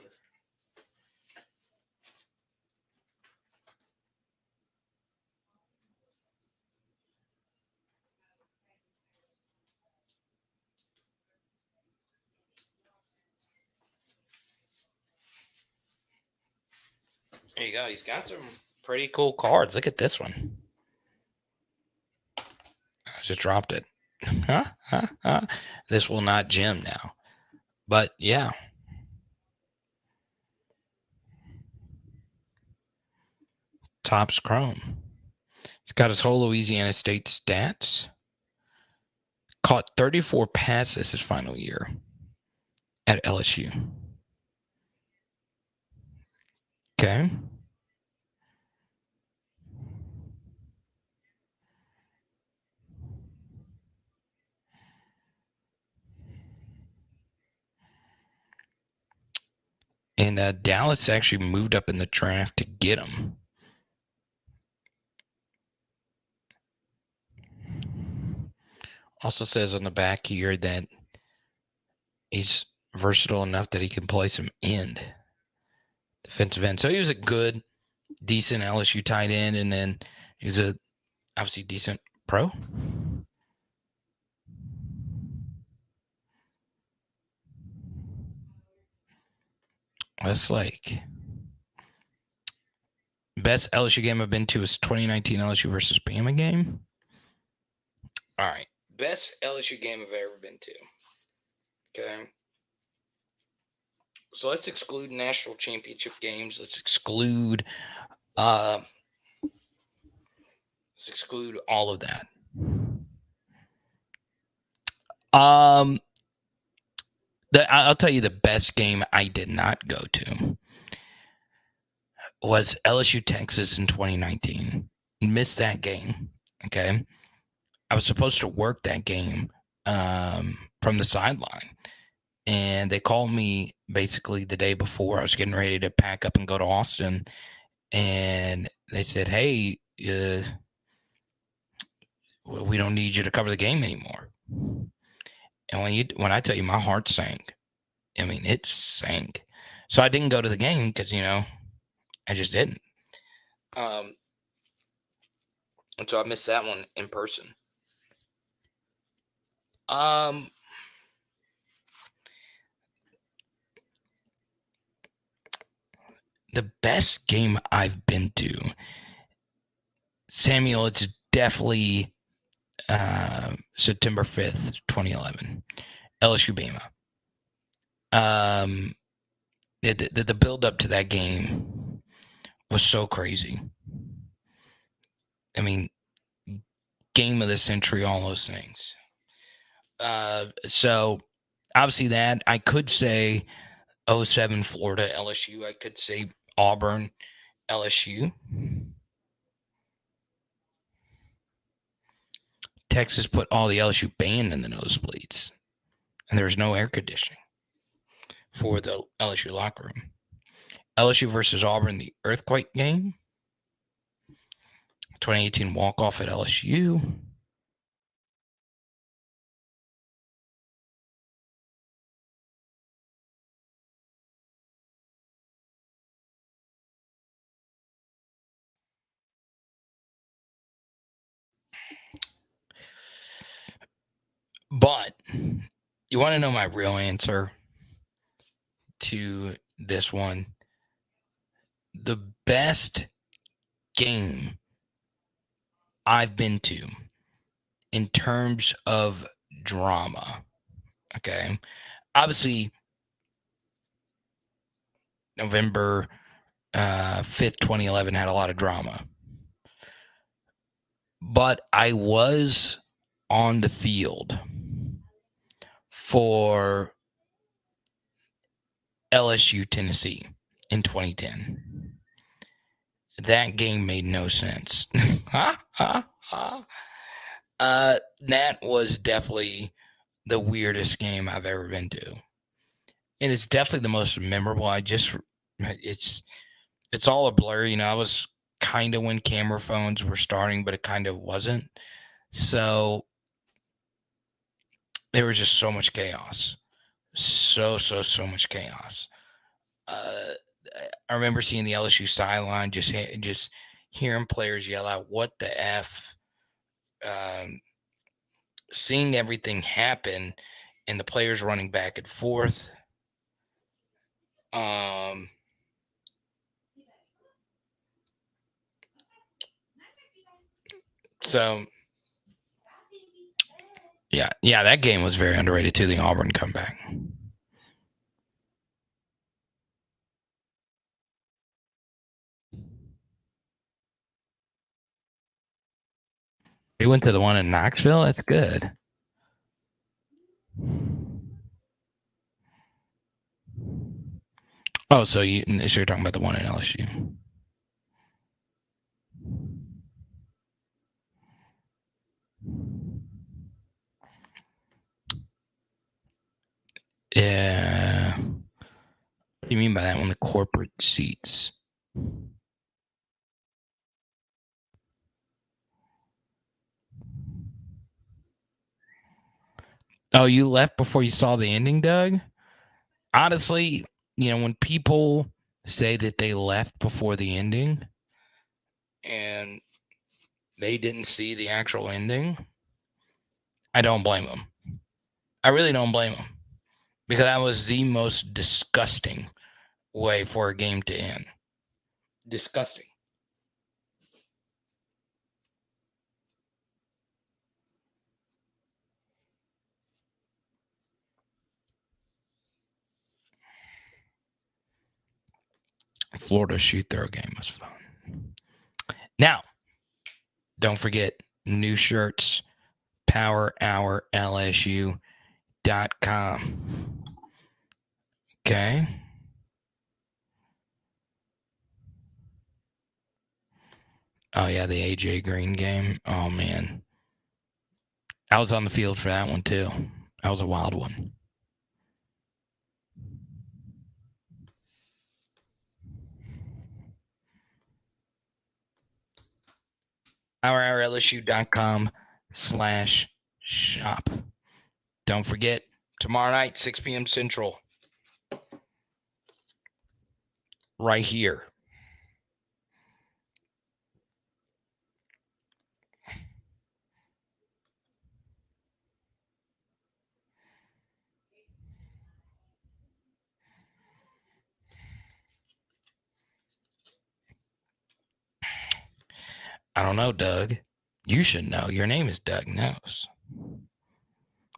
There you go. He's got some pretty cool cards. Look at this one. I just dropped it. This will not gem now. But yeah. Topps Chrome. He's got his whole Louisiana State stats. Caught 34 passes his final year at LSU. Okay. And Dallas actually moved up in the draft to get him. Also says on the back here that he's versatile enough that he can play some defensive end. So he was a good, decent LSU tight end, and then he was a obviously decent pro. Westlake. Best LSU game I've been to is 2019 LSU versus Bama game. All right. Best LSU game I've ever been to. Okay. So let's exclude national championship games. Let's exclude all of that. I'll tell you the best game I did not go to was LSU Texas in 2019. Missed that game. Okay. I was supposed to work that game from the sideline. And they called me basically the day before. I was getting ready to pack up and go to Austin. And they said, hey, we don't need you to cover the game anymore. And when I tell you my heart sank, I mean, it sank. So I didn't go to the game because, I just didn't. And so I missed that one in person. The best game I've been to, Samuel, it's definitely September 5th, 2011, LSU Bama. The build up to that game was so crazy. I mean, game of the century, all those things. So Obviously, that I could say '07 Florida LSU. I could say Auburn LSU. Texas put all the LSU band in the nosebleeds, and there's no air conditioning for the LSU locker room. LSU versus Auburn, the earthquake game. 2018 walk-off at LSU. But you want to know my real answer to this one? The best game I've been to in terms of drama. Okay. Obviously, November 5th, 2011 had a lot of drama. But I was on the field for LSU Tennessee in 2010. That game made no sense. That was definitely the weirdest game I've ever been to. And it's definitely the most memorable. It's all a blur. I was kind of when camera phones were starting, but it kind of wasn't. So there was just so much chaos. So much chaos. I remember seeing the LSU sideline, just hearing players yell out, "What the F?" Seeing everything happen and the players running back and forth. So yeah, that game was very underrated too, the Auburn comeback. We went to the one in Knoxville. That's good. Oh, so you're talking about the one in LSU. Yeah. What do you mean by that one? The corporate seats. Oh, you left before you saw the ending, Doug? Honestly, when people say that they left before the ending and they didn't see the actual ending, I don't blame them. I really don't blame them, because that was the most disgusting way for a game to end. Disgusting. Florida shoot throw game was fun. Now, don't forget new shirts, powerhourlsu.com. Okay. Oh yeah, the AJ Green game. Oh man, I was on the field for that one too. That was a wild one. powerhourlsu.com/shop. Don't forget, tomorrow night, 6 p.m. Central, right here. I don't know, Doug. You should know. Your name is Doug Knows.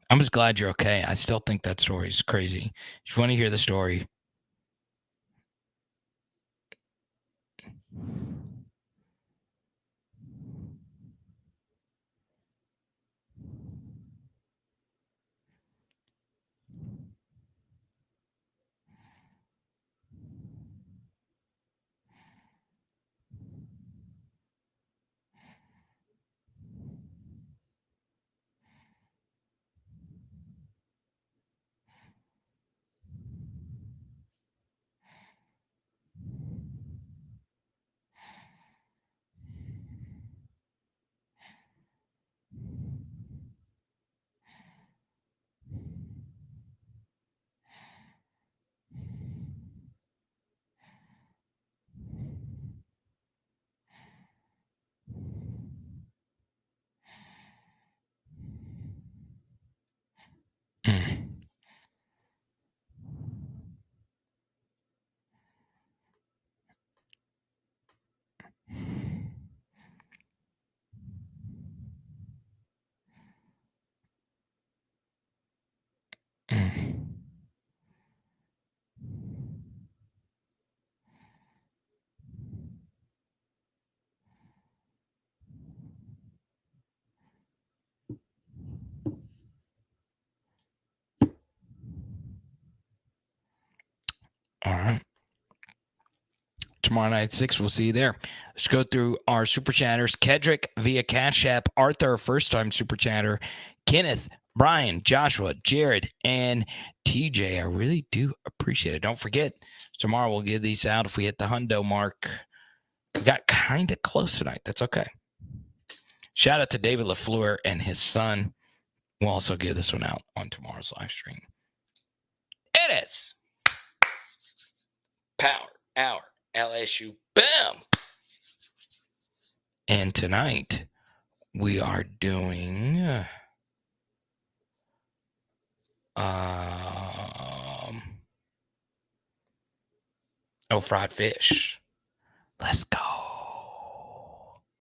I'm just glad you're okay. I still think that story is crazy. If you want to hear the story, All right. Tomorrow night at 6, we'll see you there. Let's go through our super chatters. Kedrick via Cash App. Arthur, first-time super chatter. Kenneth, Brian, Joshua, Jared, and TJ. I really do appreciate it. Don't forget, tomorrow we'll give these out if we hit the hundo mark. We got kind of close tonight. That's okay. Shout out to David LaFLEUR and his son. We'll also give this one out on tomorrow's live stream. It is Power Hour LSU. Bam! And tonight we are doing fried fish. Let's go.